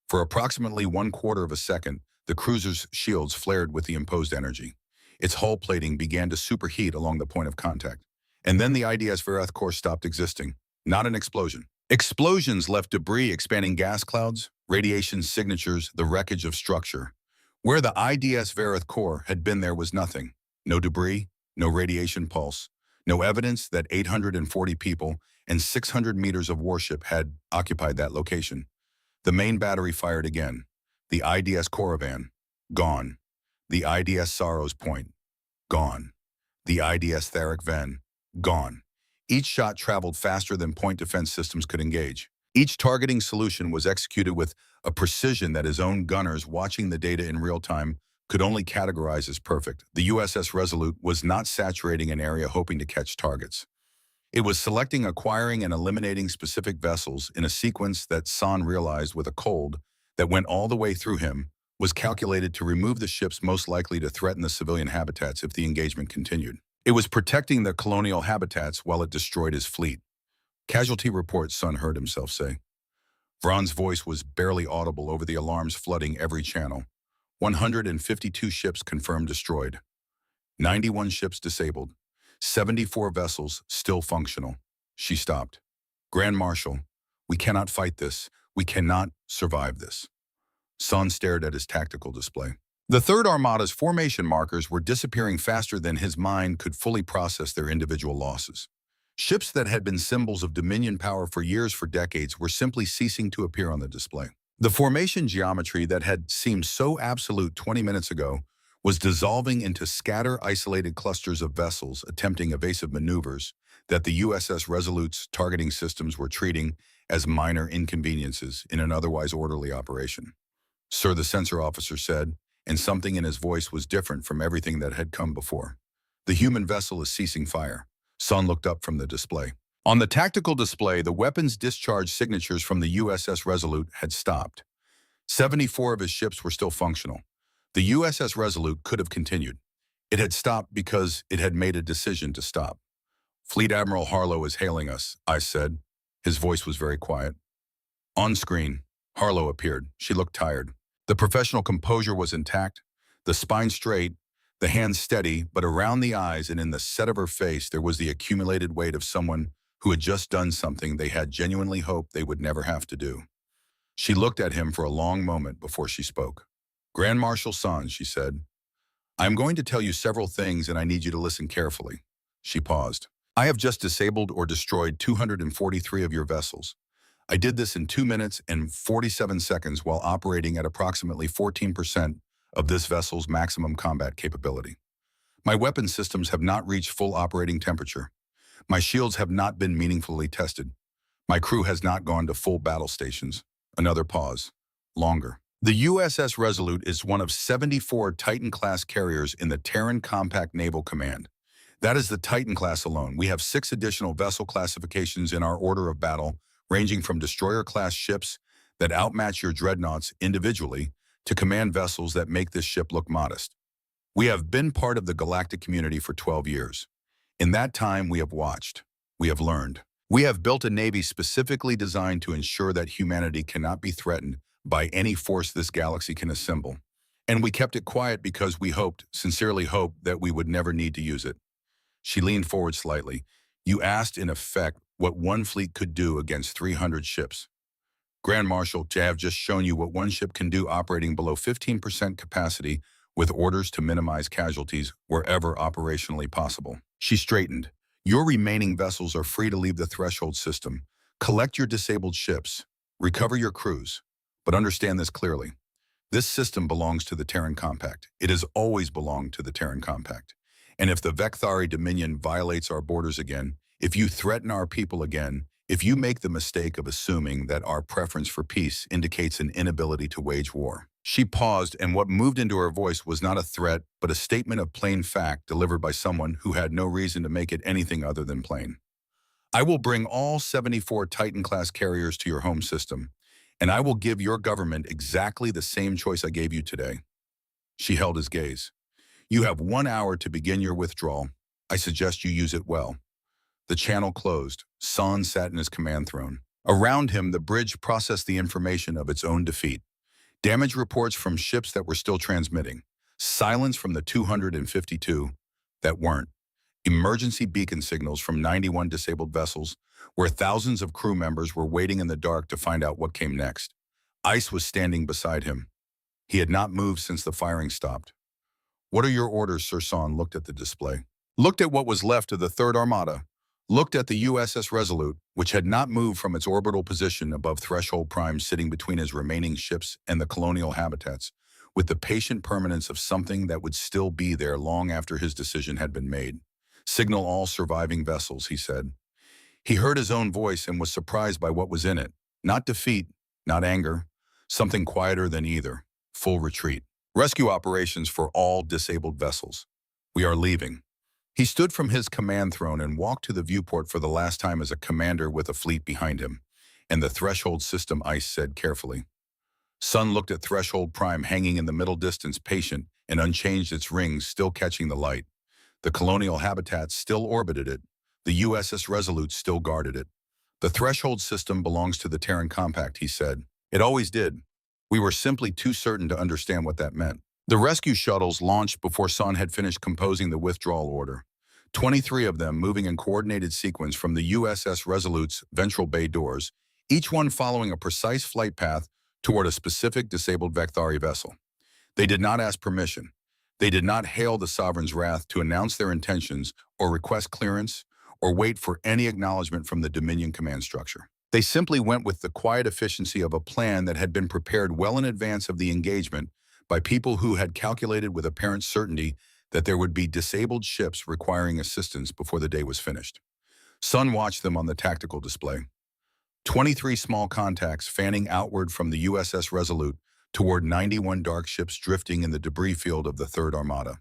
[SPEAKER 1] For approximately 1/4 of a second, the cruiser's shields flared with the imposed energy. Its hull plating began to superheat along the point of contact. And then the IDS Varath Core stopped existing. Not an explosion. Explosions left debris, expanding gas clouds, radiation signatures, the wreckage of structure. Where the IDS Varath Core had been, there was nothing. No debris, no radiation pulse, no evidence that 840 people and 600 meters of warship had occupied that location. The main battery fired again. The IDS Coravan, gone. The IDS Sorrows Point, gone. The IDS Tharic Ven, gone. Each shot traveled faster than point defense systems could engage. Each targeting solution was executed with a precision that his own gunners, watching the data in real time, could only categorize as perfect. The USS Resolute was not saturating an area hoping to catch targets. It was selecting, acquiring, and eliminating specific vessels in a sequence that San realized with a cold that went all the way through him was calculated to remove the ships most likely to threaten the civilian habitats if the engagement continued. It was protecting the colonial habitats while it destroyed his fleet. Casualty reports, Sun heard himself say. Vron's voice was barely audible over the alarms flooding every channel. 152 ships confirmed destroyed. 91 ships disabled. 74 vessels still functional. She stopped. Grand Marshal, we cannot fight this. We cannot survive this. Sun stared at his tactical display. The Third Armada's formation markers were disappearing faster than his mind could fully process their individual losses. Ships that had been symbols of Dominion power for years, for decades, were simply ceasing to appear on the display. The formation geometry that had seemed so absolute 20 minutes ago was dissolving into isolated clusters of vessels attempting evasive maneuvers that the USS Resolute's targeting systems were treating as minor inconveniences in an otherwise orderly operation. Sir, the sensor officer said, and something in his voice was different from everything that had come before. The human vessel is ceasing fire. Sun looked up from the display. On the tactical display, the weapons discharge signatures from the USS Resolute had stopped. 74 of his ships were still functional. The USS Resolute could have continued. It had stopped because it had made a decision to stop. Fleet Admiral Harlow is hailing us, I said. His voice was very quiet. On screen, Harlow appeared. She looked tired. The professional composure was intact, the spine straight, the hands steady, but around the eyes and in the set of her face there was the accumulated weight of someone who had just done something they had genuinely hoped they would never have to do. She looked at him for a long moment before she spoke. Grand Marshal San, she said, I am going to tell you several things and I need you to listen carefully. She paused. I have just disabled or destroyed 243 of your vessels. I did this in 2 minutes and 47 seconds while operating at approximately 14% of this vessel's maximum combat capability. My weapon systems have not reached full operating temperature. My shields have not been meaningfully tested. My crew has not gone to full battle stations. Another pause. Longer. The USS Resolute is one of 74 Titan-class carriers in the Terran Compact Naval Command. That is the Titan class alone. We have 6 additional vessel classifications in our order of battle, ranging from destroyer-class ships that outmatch your dreadnoughts individually to command vessels that make this ship look modest. We have been part of the galactic community for 12 years. In that time, we have watched. We have learned. We have built a navy specifically designed to ensure that humanity cannot be threatened by any force this galaxy can assemble. And we kept it quiet because we hoped, sincerely hoped, that we would never need to use it. She leaned forward slightly. You asked, in effect, what one fleet could do against 300 ships. Grand Marshal, to have just shown you what one ship can do operating below 15% capacity with orders to minimize casualties wherever operationally possible. She straightened. Your remaining vessels are free to leave the threshold system. Collect your disabled ships. Recover your crews. But understand this clearly. This system belongs to the Terran Compact. It has always belonged to the Terran Compact. And if the Vecthari Dominion violates our borders again, if you threaten our people again, if you make the mistake of assuming that our preference for peace indicates an inability to wage war. She paused, and what moved into her voice was not a threat, but a statement of plain fact delivered by someone who had no reason to make it anything other than plain. I will bring all 74 Titan-class carriers to your home system, and I will give your government exactly the same choice I gave you today. She held his gaze. You have 1 hour to begin your withdrawal. I suggest you use it well. The channel closed. San sat in his command throne. Around him, the bridge processed the information of its own defeat. Damage reports from ships that were still transmitting. Silence from the 252 that weren't. Emergency beacon signals from 91 disabled vessels, where thousands of crew members were waiting in the dark to find out what came next. Ice was standing beside him. He had not moved since the firing stopped. What are your orders, Sir San looked at the display. Looked at what was left of the Third Armada. Looked at the USS Resolute, which had not moved from its orbital position above Threshold Prime, sitting between his remaining ships and the colonial habitats, with the patient permanence of something that would still be there long after his decision had been made. Signal all surviving vessels, he said. He heard his own voice and was surprised by what was in it. Not defeat, not anger, something quieter than either. Full retreat. Rescue operations for all disabled vessels. We are leaving. He stood from his command throne and walked to the viewport for the last time as a commander with a fleet behind him, and the threshold system Ice said carefully. Sun looked at Threshold Prime hanging in the middle distance, patient and unchanged, its rings still catching the light. The colonial habitat still orbited it. The USS Resolute still guarded it. The threshold system belongs to the Terran Compact, he said. It always did. We were simply too certain to understand what that meant. The rescue shuttles launched before San had finished composing the withdrawal order. 23 of them moving in coordinated sequence from the USS Resolute's ventral bay doors, each one following a precise flight path toward a specific disabled Vecthari vessel. They did not ask permission. They did not hail the Sovereign's wrath to announce their intentions or request clearance or wait for any acknowledgement from the Dominion command structure. They simply went with the quiet efficiency of a plan that had been prepared well in advance of the engagement by people who had calculated with apparent certainty that there would be disabled ships requiring assistance before the day was finished. Sun watched them on the tactical display. 23 small contacts fanning outward from the USS Resolute toward 91 dark ships drifting in the debris field of the Third Armada.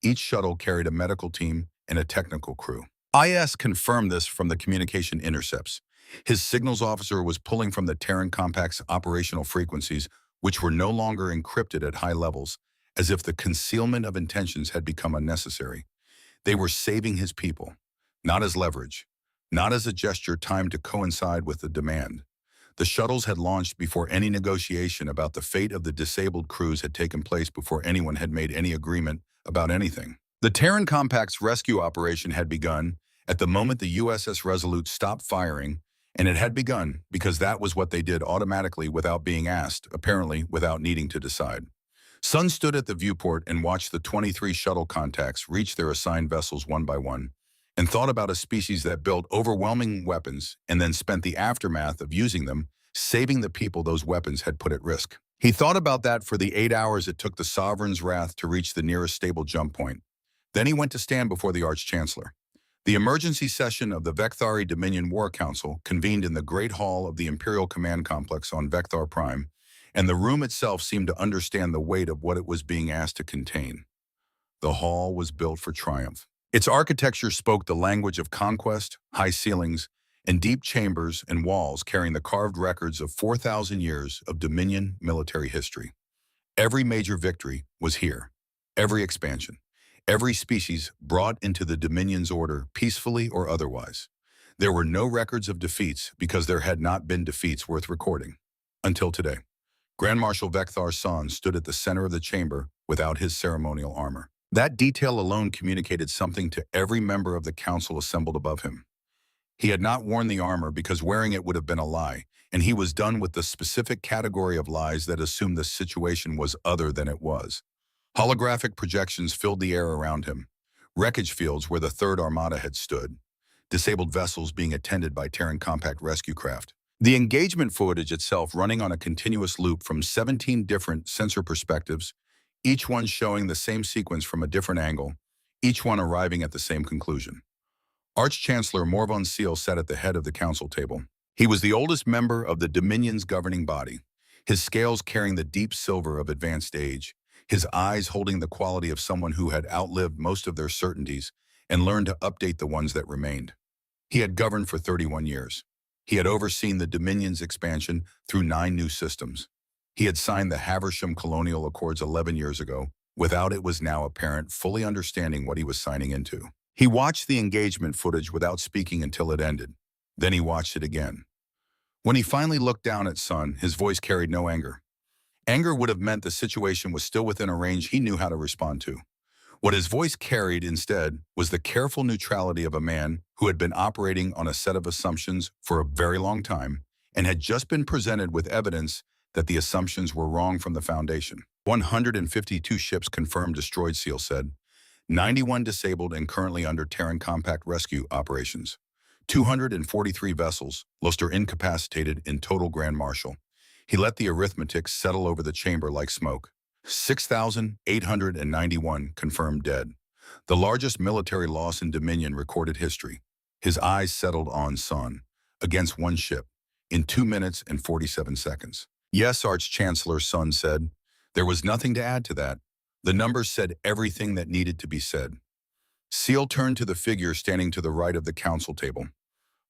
[SPEAKER 1] Each shuttle carried a medical team and a technical crew. IS confirmed this from the communication intercepts. His signals officer was pulling from the Terran Compact's operational frequencies, which were no longer encrypted at high levels, as if the concealment of intentions had become unnecessary. They were saving his people, not as leverage, not as a gesture timed to coincide with the demand. The shuttles had launched before any negotiation about the fate of the disabled crews had taken place, before anyone had made any agreement about anything. The Terran Compact's rescue operation had begun at the moment the USS Resolute stopped firing, and it had begun because that was what they did automatically without being asked, apparently without needing to decide. Sun stood at the viewport and watched the 23 shuttle contacts reach their assigned vessels one by one, and thought about a species that built overwhelming weapons and then spent the aftermath of using them, saving the people those weapons had put at risk. He thought about that for the 8 hours it took the Sovereign's wrath to reach the nearest stable jump point. Then he went to stand before the Arch-Chancellor. The emergency session of the Vecthari Dominion War Council convened in the Great Hall of the Imperial Command Complex on Vecthar Prime, and the room itself seemed to understand the weight of what it was being asked to contain. The hall was built for triumph. Its architecture spoke the language of conquest, high ceilings, and deep chambers and walls carrying the carved records of 4,000 years of Dominion military history. Every major victory was here. Every expansion. Every species brought into the Dominion's order, peacefully or otherwise. There were no records of defeats because there had not been defeats worth recording. Until today. Grand Marshal Vekthar San stood at the center of the chamber without his ceremonial armor. That detail alone communicated something to every member of the council assembled above him. He had not worn the armor because wearing it would have been a lie, and he was done with the specific category of lies that assumed the situation was other than it was. Holographic projections filled the air around him. Wreckage fields where the Third Armada had stood. Disabled vessels being attended by Terran compact rescue craft. The engagement footage itself running on a continuous loop from 17 different sensor perspectives, each one showing the same sequence from a different angle, each one arriving at the same conclusion. Arch-Chancellor Morvan Seal sat at the head of the council table. He was the oldest member of the Dominion's governing body, his scales carrying the deep silver of advanced age, his eyes holding the quality of someone who had outlived most of their certainties and learned to update the ones that remained. He had governed for 31 years. He had overseen the Dominion's expansion through 9 new systems. He had signed the Haversham Colonial Accords 11 years ago, without it was now apparent fully understanding what he was signing into. He watched the engagement footage without speaking until it ended. Then he watched it again. When he finally looked down at Sun, his voice carried no anger. Anger would have meant the situation was still within a range he knew how to respond to. What his voice carried instead was the careful neutrality of a man who had been operating on a set of assumptions for a very long time and had just been presented with evidence that the assumptions were wrong from the foundation. 152 ships confirmed destroyed, Seal said. 91 disabled and currently under Terran compact rescue operations. 243 vessels, lost or incapacitated in total, Grand Marshal. He let the arithmetic settle over the chamber like smoke. 6,891 confirmed dead. The largest military loss in Dominion recorded history. His eyes settled on Sun, against one ship, in 2 minutes and 47 seconds. Yes, Arch-Chancellor Sun said. There was nothing to add to that. The numbers said everything that needed to be said. Seal turned to the figure standing to the right of the council table.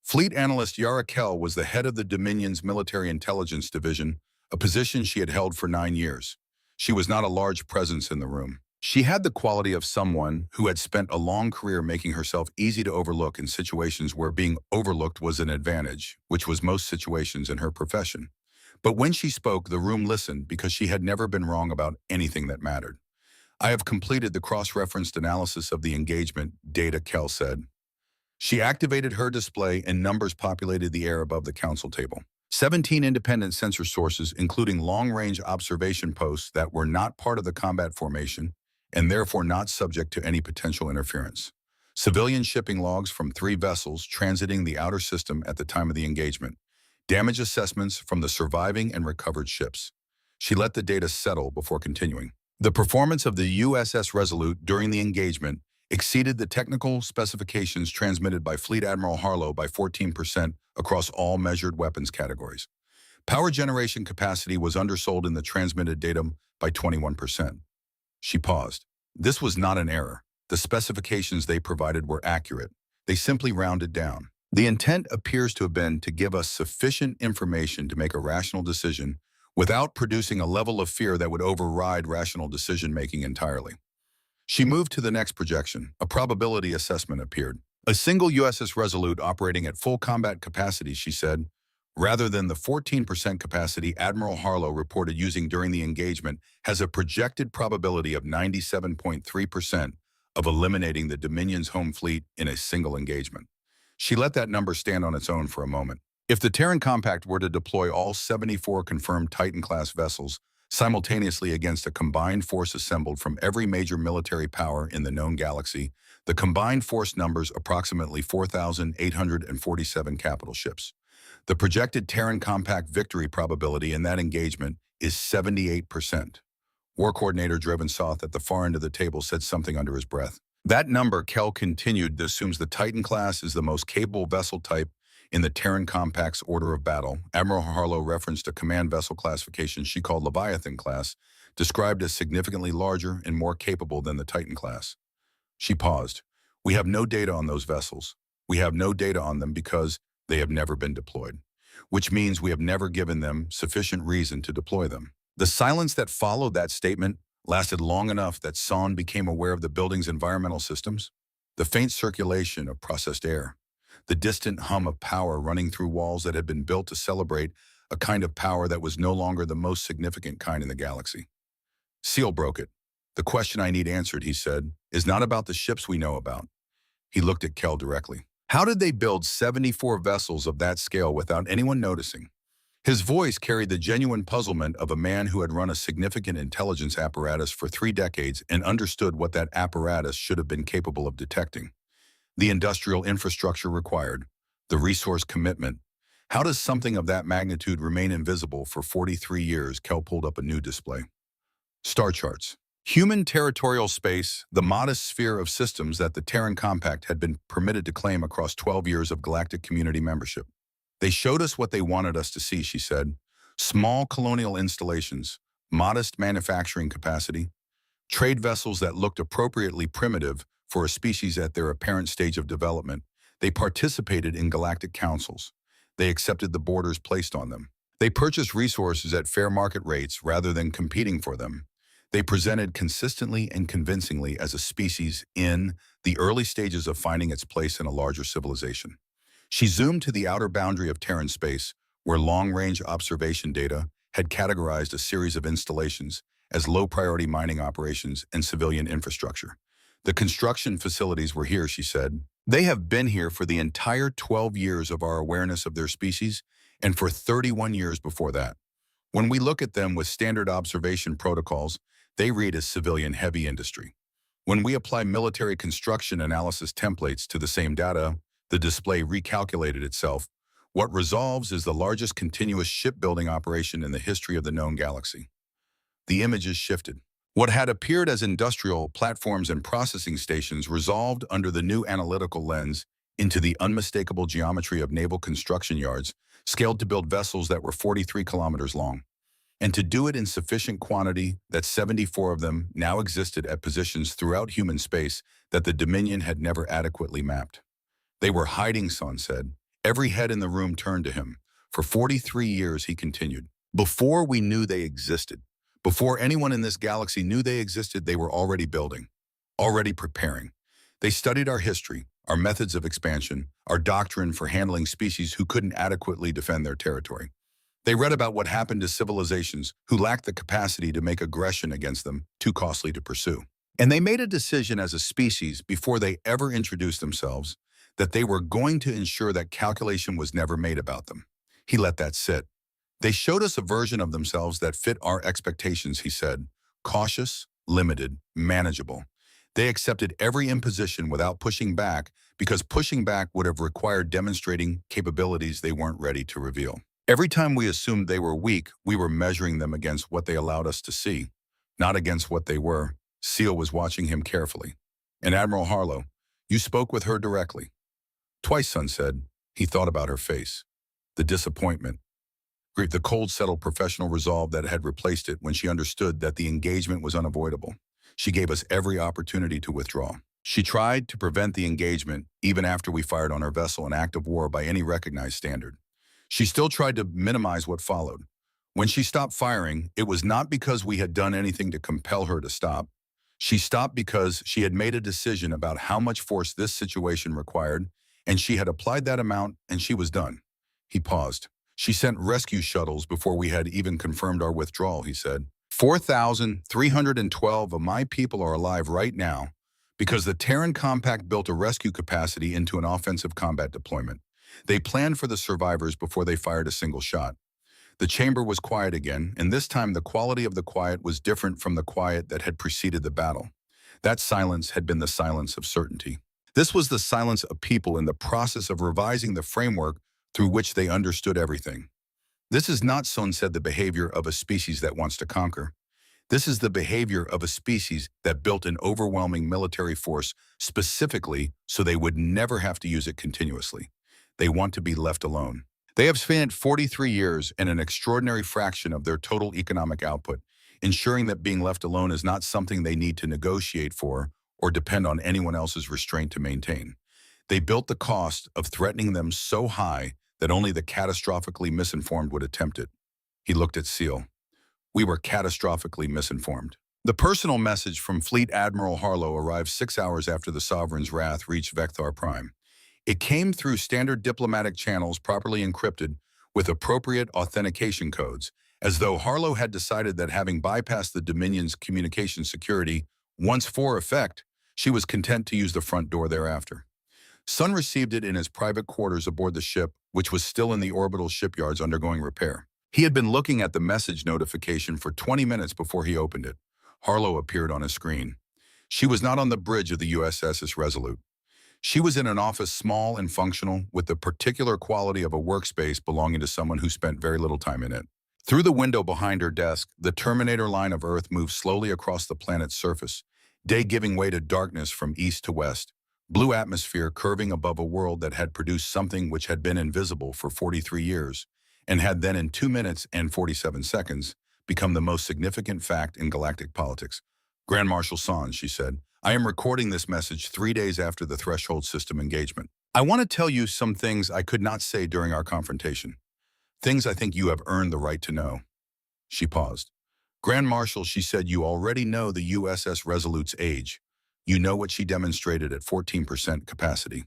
[SPEAKER 1] Fleet analyst Yara Kell was the head of the Dominion's Military Intelligence Division, a position she had held for 9 years. She was not a large presence in the room. She had the quality of someone who had spent a long career making herself easy to overlook in situations where being overlooked was an advantage, which was most situations in her profession. But when she spoke, the room listened because she had never been wrong about anything that mattered. I have completed the cross-referenced analysis of the engagement data, Kell said. She activated her display and numbers populated the air above the council table. 17 independent sensor sources, including long-range observation posts that were not part of the combat formation and therefore not subject to any potential interference. Civilian shipping logs from 3 vessels transiting the outer system at the time of the engagement. Damage assessments from the surviving and recovered ships. She let the data settle before continuing. The performance of the USS Resolute during the engagement exceeded the technical specifications transmitted by Fleet Admiral Harlow by 14% across all measured weapons categories. Power generation capacity was undersold in the transmitted datum by 21%. She paused. This was not an error. The specifications they provided were accurate. They simply rounded down. The intent appears to have been to give us sufficient information to make a rational decision without producing a level of fear that would override rational decision-making entirely. She moved to the next projection. A probability assessment appeared. A single USS Resolute operating at full combat capacity, she said, rather than the 14% capacity Admiral Harlow reported using during the engagement, has a projected probability of 97.3% of eliminating the Dominion's home fleet in a single engagement. She let that number stand on its own for a moment. If the Terran Compact were to deploy all 74 confirmed Titan-class vessels simultaneously against a combined force assembled from every major military power in the known galaxy, the combined force numbers approximately 4,847 capital ships. The projected Terran Compact victory probability in that engagement is 78%. War Coordinator Driven Soth at the far end of the table said something under his breath. That number, Kell continued, assumes the Titan class is the most capable vessel type in the Terran Compact's order of battle. Admiral Harlow referenced a command vessel classification she called Leviathan class, described as significantly larger and more capable than the Titan class. She paused. We have no data on those vessels. We have no data on them because they have never been deployed, which means we have never given them sufficient reason to deploy them. The silence that followed that statement lasted long enough that Son became aware of the building's environmental systems, the faint circulation of processed air, the distant hum of power running through walls that had been built to celebrate a kind of power that was no longer the most significant kind in the galaxy. Seal broke it. The question I need answered, he said, is not about the ships we know about. He looked at Kel directly. How did they build 74 vessels of that scale without anyone noticing? His voice carried the genuine puzzlement of a man who had run a significant intelligence apparatus for 3 decades and understood what that apparatus should have been capable of detecting. The industrial infrastructure required, the resource commitment. How does something of that magnitude remain invisible for 43 years? Kel pulled up a new display. Star charts. Human territorial space, the modest sphere of systems that the Terran Compact had been permitted to claim across 12 years of galactic community membership. They showed us what they wanted us to see, she said. Small colonial installations, modest manufacturing capacity, trade vessels that looked appropriately primitive for a species at their apparent stage of development. They participated in galactic councils. They accepted the borders placed on them. They purchased resources at fair market rates rather than competing for them. They presented consistently and convincingly as a species in the early stages of finding its place in a larger civilization. She zoomed to the outer boundary of Terran space, where long-range observation data had categorized a series of installations as low-priority mining operations and civilian infrastructure. The construction facilities were here, she said. They have been here for the entire 12 years of our awareness of their species and for 31 years before that. When we look at them with standard observation protocols, they read as civilian heavy industry. When we apply military construction analysis templates to the same data, the display recalculated itself. What resolves is the largest continuous shipbuilding operation in the history of the known galaxy. The images shifted. What had appeared as industrial platforms and processing stations resolved under the new analytical lens into the unmistakable geometry of naval construction yards, scaled to build vessels that were 43 kilometers long. And to do it in sufficient quantity that 74 of them now existed at positions throughout human space that the Dominion had never adequately mapped. They were hiding, Son said. Every head in the room turned to him. For 43 years, he continued. Before we knew they existed, before anyone in this galaxy knew they existed, they were already building, already preparing. They studied our history, our methods of expansion, our doctrine for handling species who couldn't adequately defend their territory. They read about what happened to civilizations who lacked the capacity to make aggression against them too costly to pursue. And they made a decision as a species before they ever introduced themselves that they were going to ensure that calculation was never made about them. He let that sit. They showed us a version of themselves that fit our expectations, he said. Cautious, limited, manageable. They accepted every imposition without pushing back because pushing back would have required demonstrating capabilities they weren't ready to reveal. Every time we assumed they were weak, we were measuring them against what they allowed us to see, not against what they were. Seal was watching him carefully. And Admiral Harlow, you spoke with her directly. Twice, Son said. He thought about her face. The disappointment. The cold, settled professional resolve that had replaced it when she understood that the engagement was unavoidable. She gave us every opportunity to withdraw. She tried to prevent the engagement even after we fired on her vessel an act of war by any recognized standard. She still tried to minimize what followed. When she stopped firing, it was not because we had done anything to compel her to stop. She stopped because she had made a decision about how much force this situation required, and she had applied that amount, and she was done. He paused. She sent rescue shuttles before we had even confirmed our withdrawal, he said. 4,312 of my people are alive right now because the Terran Compact built a rescue capacity into an offensive combat deployment. They planned for the survivors before they fired a single shot. The chamber was quiet again, and this time the quality of the quiet was different from the quiet that had preceded the battle. That silence had been the silence of certainty. This was the silence of people in the process of revising the framework through which they understood everything. This is not, Son said, the behavior of a species that wants to conquer. This is the behavior of a species that built an overwhelming military force specifically so they would never have to use it continuously. They want to be left alone. They have spent 43 years and an extraordinary fraction of their total economic output, ensuring that being left alone is not something they need to negotiate for or depend on anyone else's restraint to maintain. They built the cost of threatening them so high that only the catastrophically misinformed would attempt it. He looked at Seal. We were catastrophically misinformed. The personal message from Fleet Admiral Harlow arrived 6 hours after the Sovereign's wrath reached Vecthar Prime. It came through standard diplomatic channels properly encrypted with appropriate authentication codes, as though Harlow had decided that having bypassed the Dominion's communication security once for effect, she was content to use the front door thereafter. Sun received it in his private quarters aboard the ship, which was still in the orbital shipyards undergoing repair. He had been looking at the message notification for 20 minutes before he opened it. Harlow appeared on his screen. She was not on the bridge of the USS Resolute. She was in an office small and functional, with the particular quality of a workspace belonging to someone who spent very little time in it. Through the window behind her desk, the Terminator line of Earth moved slowly across the planet's surface, day giving way to darkness from east to west, blue atmosphere curving above a world that had produced something which had been invisible for 43 years, and had then in 2 minutes and 47 seconds become the most significant fact in galactic politics. Grand Marshal Sans, she said, I am recording this message 3 days after the Threshold System engagement. I want to tell you some things I could not say during our confrontation. Things I think you have earned the right to know. She paused. Grand Marshal, she said, you already know the USS Resolute's age. You know what she demonstrated at 14% capacity.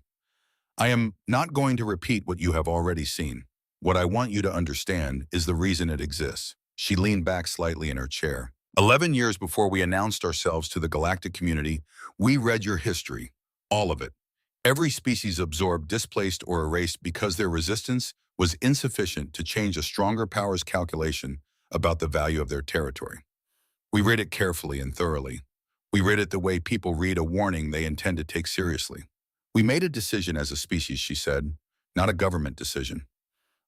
[SPEAKER 1] I am not going to repeat what you have already seen. What I want you to understand is the reason it exists. She leaned back slightly in her chair. 11 years before we announced ourselves to the galactic community, we read your history, all of it. Every species absorbed, displaced, or erased because their resistance was insufficient to change a stronger power's calculation about the value of their territory. We read it carefully and thoroughly. We read it the way people read a warning they intend to take seriously. We made a decision as a species, she said, not a government decision.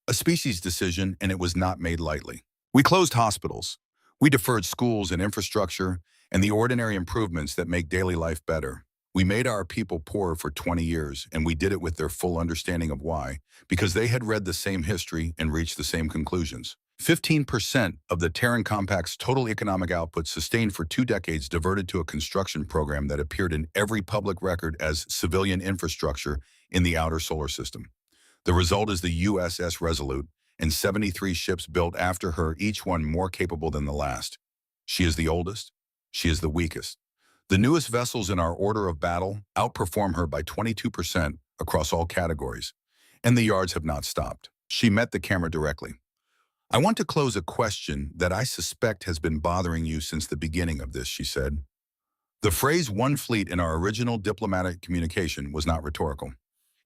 [SPEAKER 1] A species decision, and it was not made lightly. We closed hospitals. We deferred schools and infrastructure and the ordinary improvements that make daily life better. We made our people poorer for 20 years, and we did it with their full understanding of why, because they had read the same history and reached the same conclusions. 15% of the Terran Compact's total economic output sustained for 2 decades diverted to a construction program that appeared in every public record as civilian infrastructure in the outer solar system. The result is the USS Resolute and 73 ships built after her, each one more capable than the last. She is the oldest. She is the weakest. The newest vessels in our order of battle outperform her by 22% across all categories, and the yards have not stopped. She met the camera directly. I want to close a question that I suspect has been bothering you since the beginning of this, she said. The phrase one fleet in our original diplomatic communication was not rhetorical.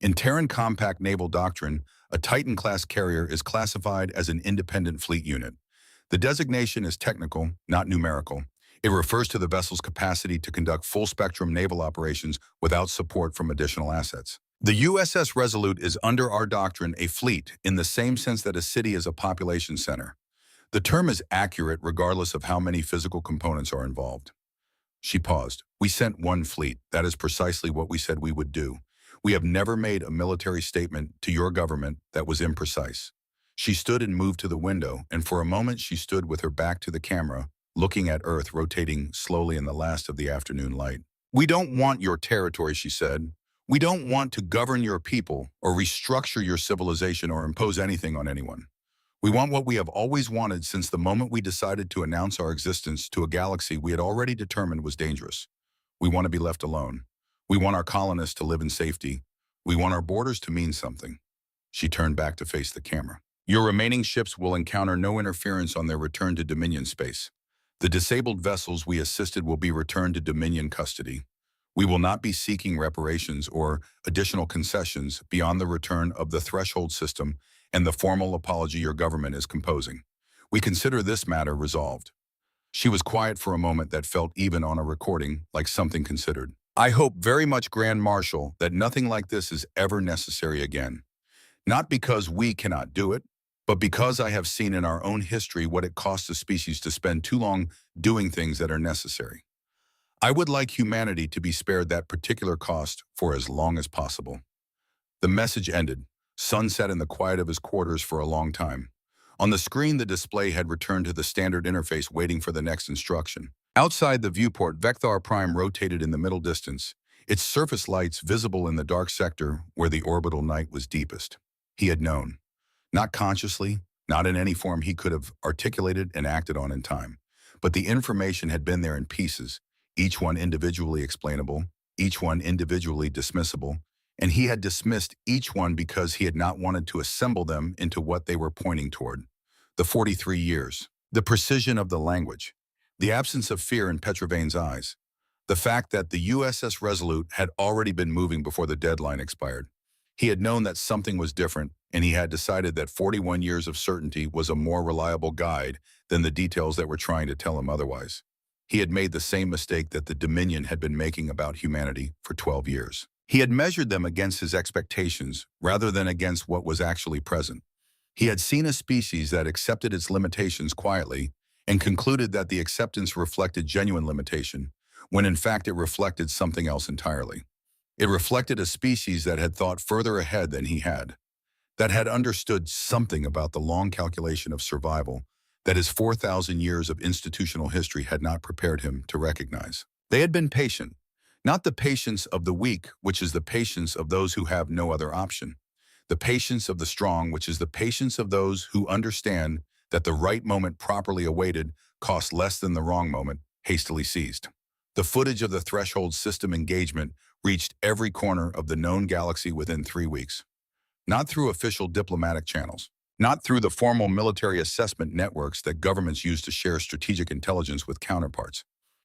[SPEAKER 1] In Terran Compact naval doctrine, a Titan-class carrier is classified as an independent fleet unit. The designation is technical, not numerical. It refers to the vessel's capacity to conduct full-spectrum naval operations without support from additional assets. The USS Resolute is under our doctrine a fleet in the same sense that a city is a population center. The term is accurate regardless of how many physical components are involved. She paused. We sent one fleet. That is precisely what we said we would do. We have never made a military statement to your government that was imprecise. She stood and moved to the window, and for a moment she stood with her back to the camera, looking at Earth rotating slowly in the last of the afternoon light. We don't want your territory, she said. We don't want to govern your people or restructure your civilization or impose anything on anyone. We want what we have always wanted since the moment we decided to announce our existence to a galaxy we had already determined was dangerous. We want to be left alone. We want our colonists to live in safety. We want our borders to mean something. She turned back to face the camera. Your remaining ships will encounter no interference on their return to Dominion space. The disabled vessels we assisted will be returned to Dominion custody. We will not be seeking reparations or additional concessions beyond the return of the Threshold System and the formal apology your government is composing. We consider this matter resolved. She was quiet for a moment that felt, even on a recording, like something considered. I hope very much, Grand Marshal, that nothing like this is ever necessary again. Not because we cannot do it, but because I have seen in our own history what it costs a species to spend too long doing things that are necessary. I would like humanity to be spared that particular cost for as long as possible. The message ended. Sun sat in the quiet of his quarters for a long time. On the screen, the display had returned to the standard interface, waiting for the next instruction. Outside the viewport, Vector Prime rotated in the middle distance, its surface lights visible in the dark sector where the orbital night was deepest. He had known. Not consciously, not in any form he could have articulated and acted on in time. But the information had been there in pieces, each one individually explainable, each one individually dismissible, and he had dismissed each one because he had not wanted to assemble them into what they were pointing toward. The 43 years. The precision of the language. The absence of fear in Petrovan's eyes. The fact that the USS Resolute had already been moving before the deadline expired. He had known that something was different, and he had decided that 41 years of certainty was a more reliable guide than the details that were trying to tell him otherwise. He had made the same mistake that the Dominion had been making about humanity for 12 years. He had measured them against his expectations rather than against what was actually present. He had seen a species that accepted its limitations quietly and concluded that the acceptance reflected genuine limitation, when in fact it reflected something else entirely. It reflected a species that had thought further ahead than he had, that had understood something about the long calculation of survival that his 4,000 years of institutional history had not prepared him to recognize. They had been patient, not the patience of the weak, which is the patience of those who have no other option, the patience of the strong, which is the patience of those who understand that the right moment properly awaited costs less than the wrong moment hastily seized. The footage of the threshold system engagement reached every corner of the known galaxy within 3 weeks. Not through official diplomatic channels, not through the formal military assessment networks that governments use to share strategic intelligence with counterparts.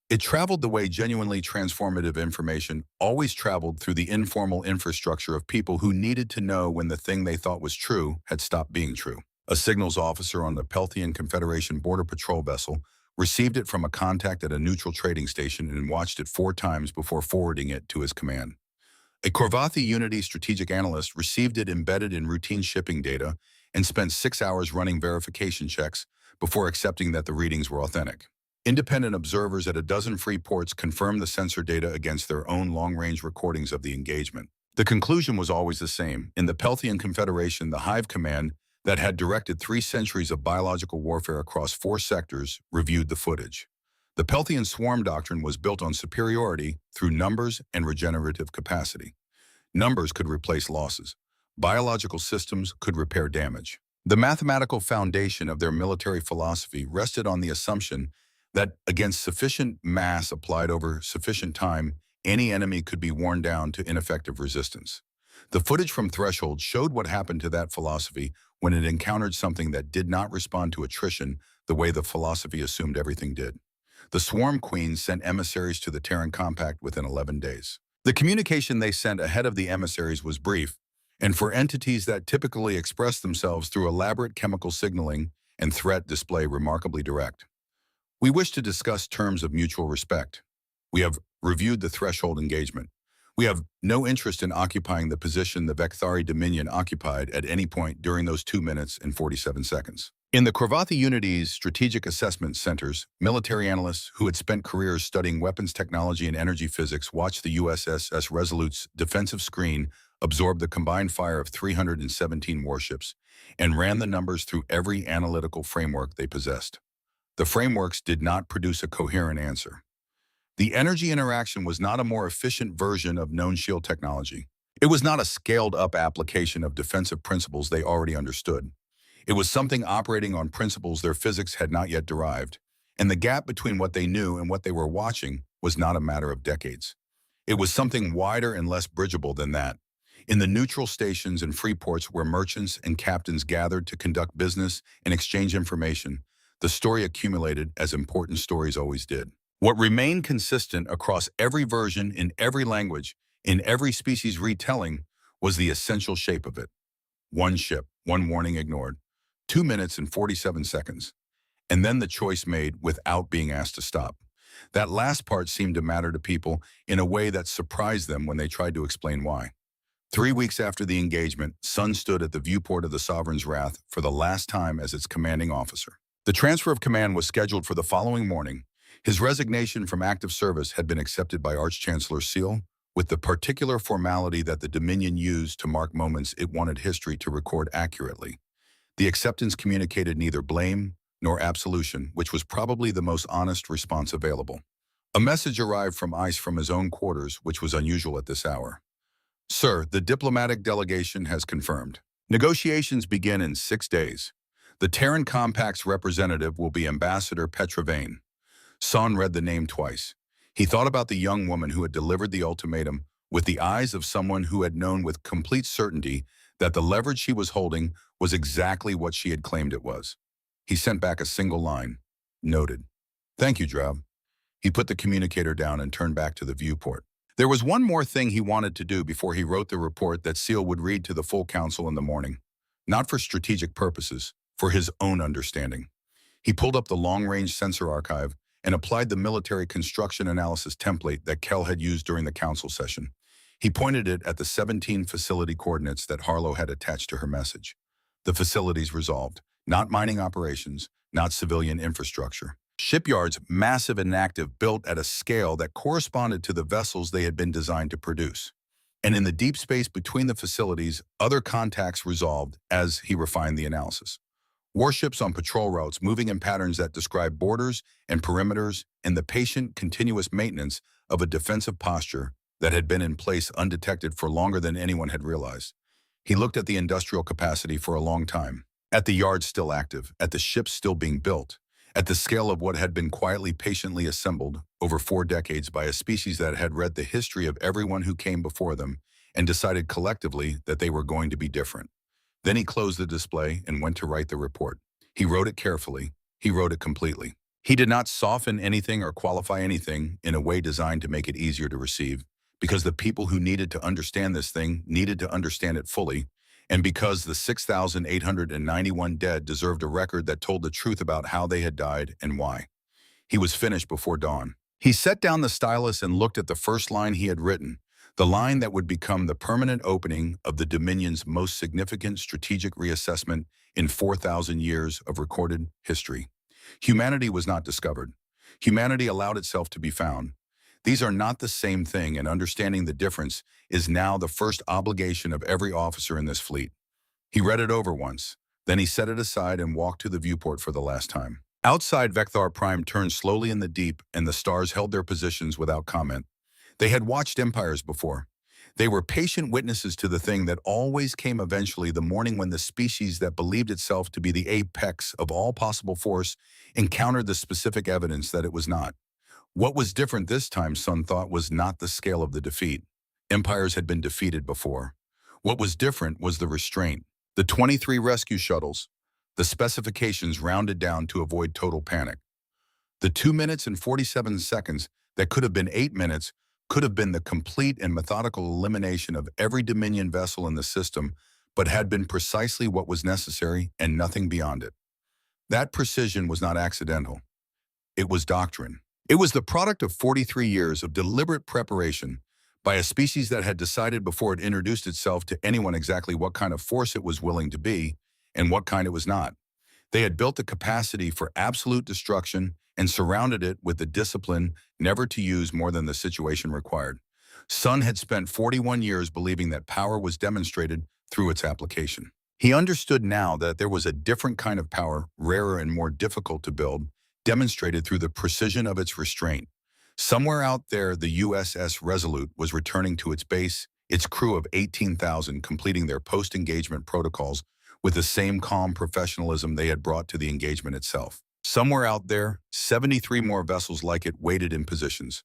[SPEAKER 1] It traveled the way genuinely transformative information always traveled, through the informal infrastructure of people who needed to know when the thing they thought was true had stopped being true. A signals officer on the Pelthian Confederation border patrol vessel received it from a contact at a neutral trading station and watched it 4 times before forwarding it to his command. A Corvathi Unity strategic analyst received it embedded in routine shipping data and spent 6 hours running verification checks before accepting that the readings were authentic. Independent observers at a dozen free ports confirmed the sensor data against their own long-range recordings of the engagement. The conclusion was always the same. In the Pelthian Confederation, the Hive Command that had directed 3 centuries of biological warfare across 4 sectors reviewed the footage. The Pelthian swarm doctrine was built on superiority through numbers and regenerative capacity. Numbers could replace losses. Biological systems could repair damage. The mathematical foundation of their military philosophy rested on the assumption that against sufficient mass applied over sufficient time, any enemy could be worn down to ineffective resistance. The footage from Threshold showed what happened to that philosophy when it encountered something that did not respond to attrition the way the philosophy assumed everything did. The Swarm Queens sent emissaries to the Terran Compact within 11 days. The communication they sent ahead of the emissaries was brief, and for entities that typically express themselves through elaborate chemical signaling and threat display, remarkably direct. We wish to discuss terms of mutual respect. We have reviewed the threshold engagement. We have no interest in occupying the position the Vecthari Dominion occupied at any point during those 2 minutes and 47 seconds. In the Corvathi Unity's strategic assessment centers, military analysts who had spent careers studying weapons technology and energy physics watched the USS Resolute's defensive screen absorb the combined fire of 317 warships and ran the numbers through every analytical framework they possessed. The frameworks did not produce a coherent answer. The energy interaction was not a more efficient version of known shield technology. It was not a scaled-up application of defensive principles they already understood. It was something operating on principles their physics had not yet derived, and the gap between what they knew and what they were watching was not a matter of decades. It was something wider and less bridgeable than that. In the neutral stations and free ports where merchants and captains gathered to conduct business and exchange information, the story accumulated as important stories always did. What remained consistent across every version, in every language, in every species retelling, was the essential shape of it. 1 ship, 1 warning ignored, 2 minutes and 47 seconds, and then the choice made without being asked to stop. That last part seemed to matter to people in a way that surprised them when they tried to explain why. 3 weeks after the engagement, Sun stood at the viewport of the Sovereign's Wrath for the last time as its commanding officer. The transfer of command was scheduled for the following morning. His resignation from active service had been accepted by Arch-Chancellor Seal, with the particular formality that the Dominion used to mark moments it wanted history to record accurately. The acceptance communicated neither blame nor absolution, which was probably the most honest response available. A message arrived from ICE from his own quarters, which was unusual at this hour. Sir, the diplomatic delegation has confirmed. Negotiations begin in 6 days. The Terran Compact's representative will be Ambassador Petrovane. Son read the name twice. He thought about the young woman who had delivered the ultimatum, with the eyes of someone who had known with complete certainty that the leverage she was holding was exactly what she had claimed it was. He sent back a single line. Noted. Thank you, Drab. He put the communicator down and turned back to the viewport. There was one more thing he wanted to do before he wrote the report that Seal would read to the full council in the morning. Not for strategic purposes, for his own understanding. He pulled up the long-range sensor archive and applied the military construction analysis template that Kell had used during the council session. He pointed it at the 17 facility coordinates that Harlow had attached to her message. The facilities resolved, not mining operations, not civilian infrastructure. Shipyards, massive and active, built at a scale that corresponded to the vessels they had been designed to produce. And in the deep space between the facilities, other contacts resolved as he refined the analysis. Warships on patrol routes moving in patterns that describe borders and perimeters and the patient, continuous maintenance of a defensive posture that had been in place undetected for longer than anyone had realized. He looked at the industrial capacity for a long time, at the yards still active, at the ships still being built, at the scale of what had been quietly, patiently assembled over 4 decades by a species that had read the history of everyone who came before them and decided collectively that they were going to be different. Then he closed the display and went to write the report. He wrote it carefully. He wrote it completely. He did not soften anything or qualify anything in a way designed to make it easier to receive, because the people who needed to understand this thing needed to understand it fully, and because the 6,891 dead deserved a record that told the truth about how they had died and why. He was finished before dawn. He set down the stylus and looked at the first line he had written, the line that would become the permanent opening of the Dominion's most significant strategic reassessment in 4,000 years of recorded history. Humanity was not discovered. Humanity allowed itself to be found. These are not the same thing, and understanding the difference is now the first obligation of every officer in this fleet. He read it over once, then he set it aside and walked to the viewport for the last time. Outside, Vecthar Prime turned slowly in the deep, and the stars held their positions without comment. They had watched empires before. They were patient witnesses to the thing that always came eventually, the morning when the species that believed itself to be the apex of all possible force encountered the specific evidence that it was not. What was different this time, Sun thought, was not the scale of the defeat. Empires had been defeated before. What was different was the restraint. The 23 rescue shuttles, the specifications rounded down to avoid total panic. The 2 minutes and 47 seconds that could have been 8 minutes could have been the complete and methodical elimination of every Dominion vessel in the system, but had been precisely what was necessary and nothing beyond it. That precision was not accidental. It was doctrine. It was the product of 43 years of deliberate preparation by a species that had decided before it introduced itself to anyone exactly what kind of force it was willing to be and what kind it was not. They had built a capacity for absolute destruction and surrounded it with the discipline never to use more than the situation required. Sun had spent 41 years believing that power was demonstrated through its application. He understood now that there was a different kind of power, rarer and more difficult to build, demonstrated through the precision of its restraint. Somewhere out there, the USS Resolute was returning to its base, its crew of 18,000 completing their post-engagement protocols with the same calm professionalism they had brought to the engagement itself. Somewhere out there, 73 more vessels like it waited in positions.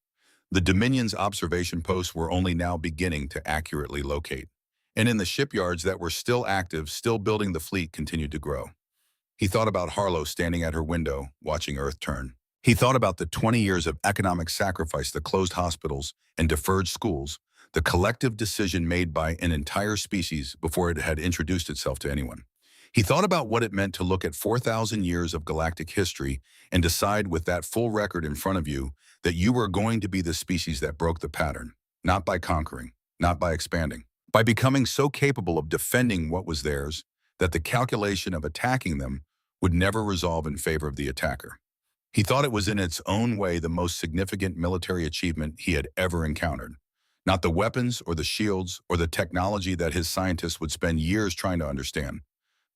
[SPEAKER 1] The Dominion's observation posts were only now beginning to accurately locate. And in the shipyards that were still active, still building, the fleet continued to grow. He thought about Harlow standing at her window, watching Earth turn. He thought about the 20 years of economic sacrifice, the closed hospitals and deferred schools, the collective decision made by an entire species before it had introduced itself to anyone. He thought about what it meant to look at 4,000 years of galactic history and decide with that full record in front of you that you were going to be the species that broke the pattern, not by conquering, not by expanding, by becoming so capable of defending what was theirs that the calculation of attacking them would never resolve in favor of the attacker. He thought it was in its own way the most significant military achievement he had ever encountered. Not the weapons or the shields or the technology that his scientists would spend years trying to understand.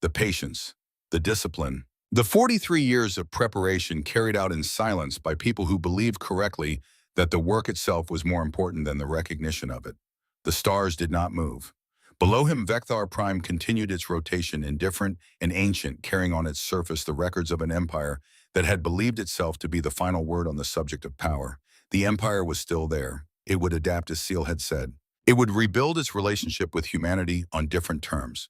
[SPEAKER 1] The patience, the discipline, the 43 years of preparation carried out in silence by people who believed correctly that the work itself was more important than the recognition of it. The stars did not move. Below him, Vecthar Prime continued its rotation, indifferent and ancient, carrying on its surface the records of an empire that had believed itself to be the final word on the subject of power. The empire was still there. It would adapt, as Seal had said. It would rebuild its relationship with humanity on different terms.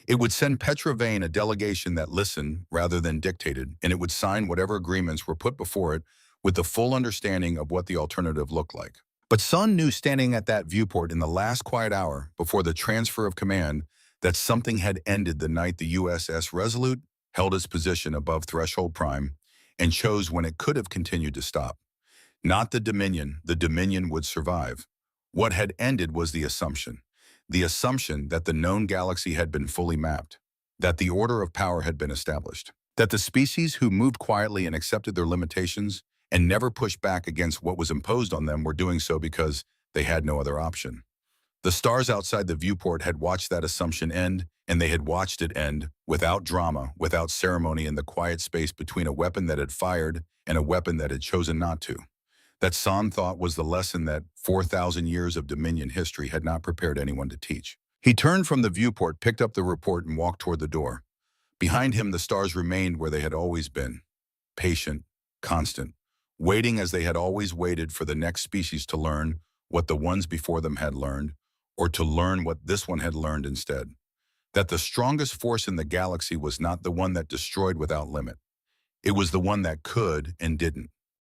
[SPEAKER 1] It would send Petra Vane a delegation that listened rather than dictated, and it would sign whatever agreements were put before it with the full understanding of what the alternative looked like. But Sun knew standing at that viewport in the last quiet hour before the transfer of command that something had ended the night the USS Resolute held its position above Threshold Prime and chose when it could have continued to stop. Not the Dominion would survive. What had ended was the assumption that the known galaxy had been fully mapped, that the order of power had been established, that the species who moved quietly and accepted their limitations and never pushed back against what was imposed on them were doing so because they had no other option. The stars outside the viewport had watched that assumption end, and they had watched it end without drama, without ceremony, in the quiet space between a weapon that had fired and a weapon that had chosen not to. That San thought was the lesson that 4,000 years of Dominion history had not prepared anyone to teach. He turned from the viewport, picked up the report, and walked toward the door. Behind him, the stars remained where they had always been, patient, constant, waiting as they had always waited for the next species to learn what the ones before them had learned, or to learn what this one had learned instead. That the strongest force in the galaxy was not the one that destroyed without limit. It was the one that could and didn't.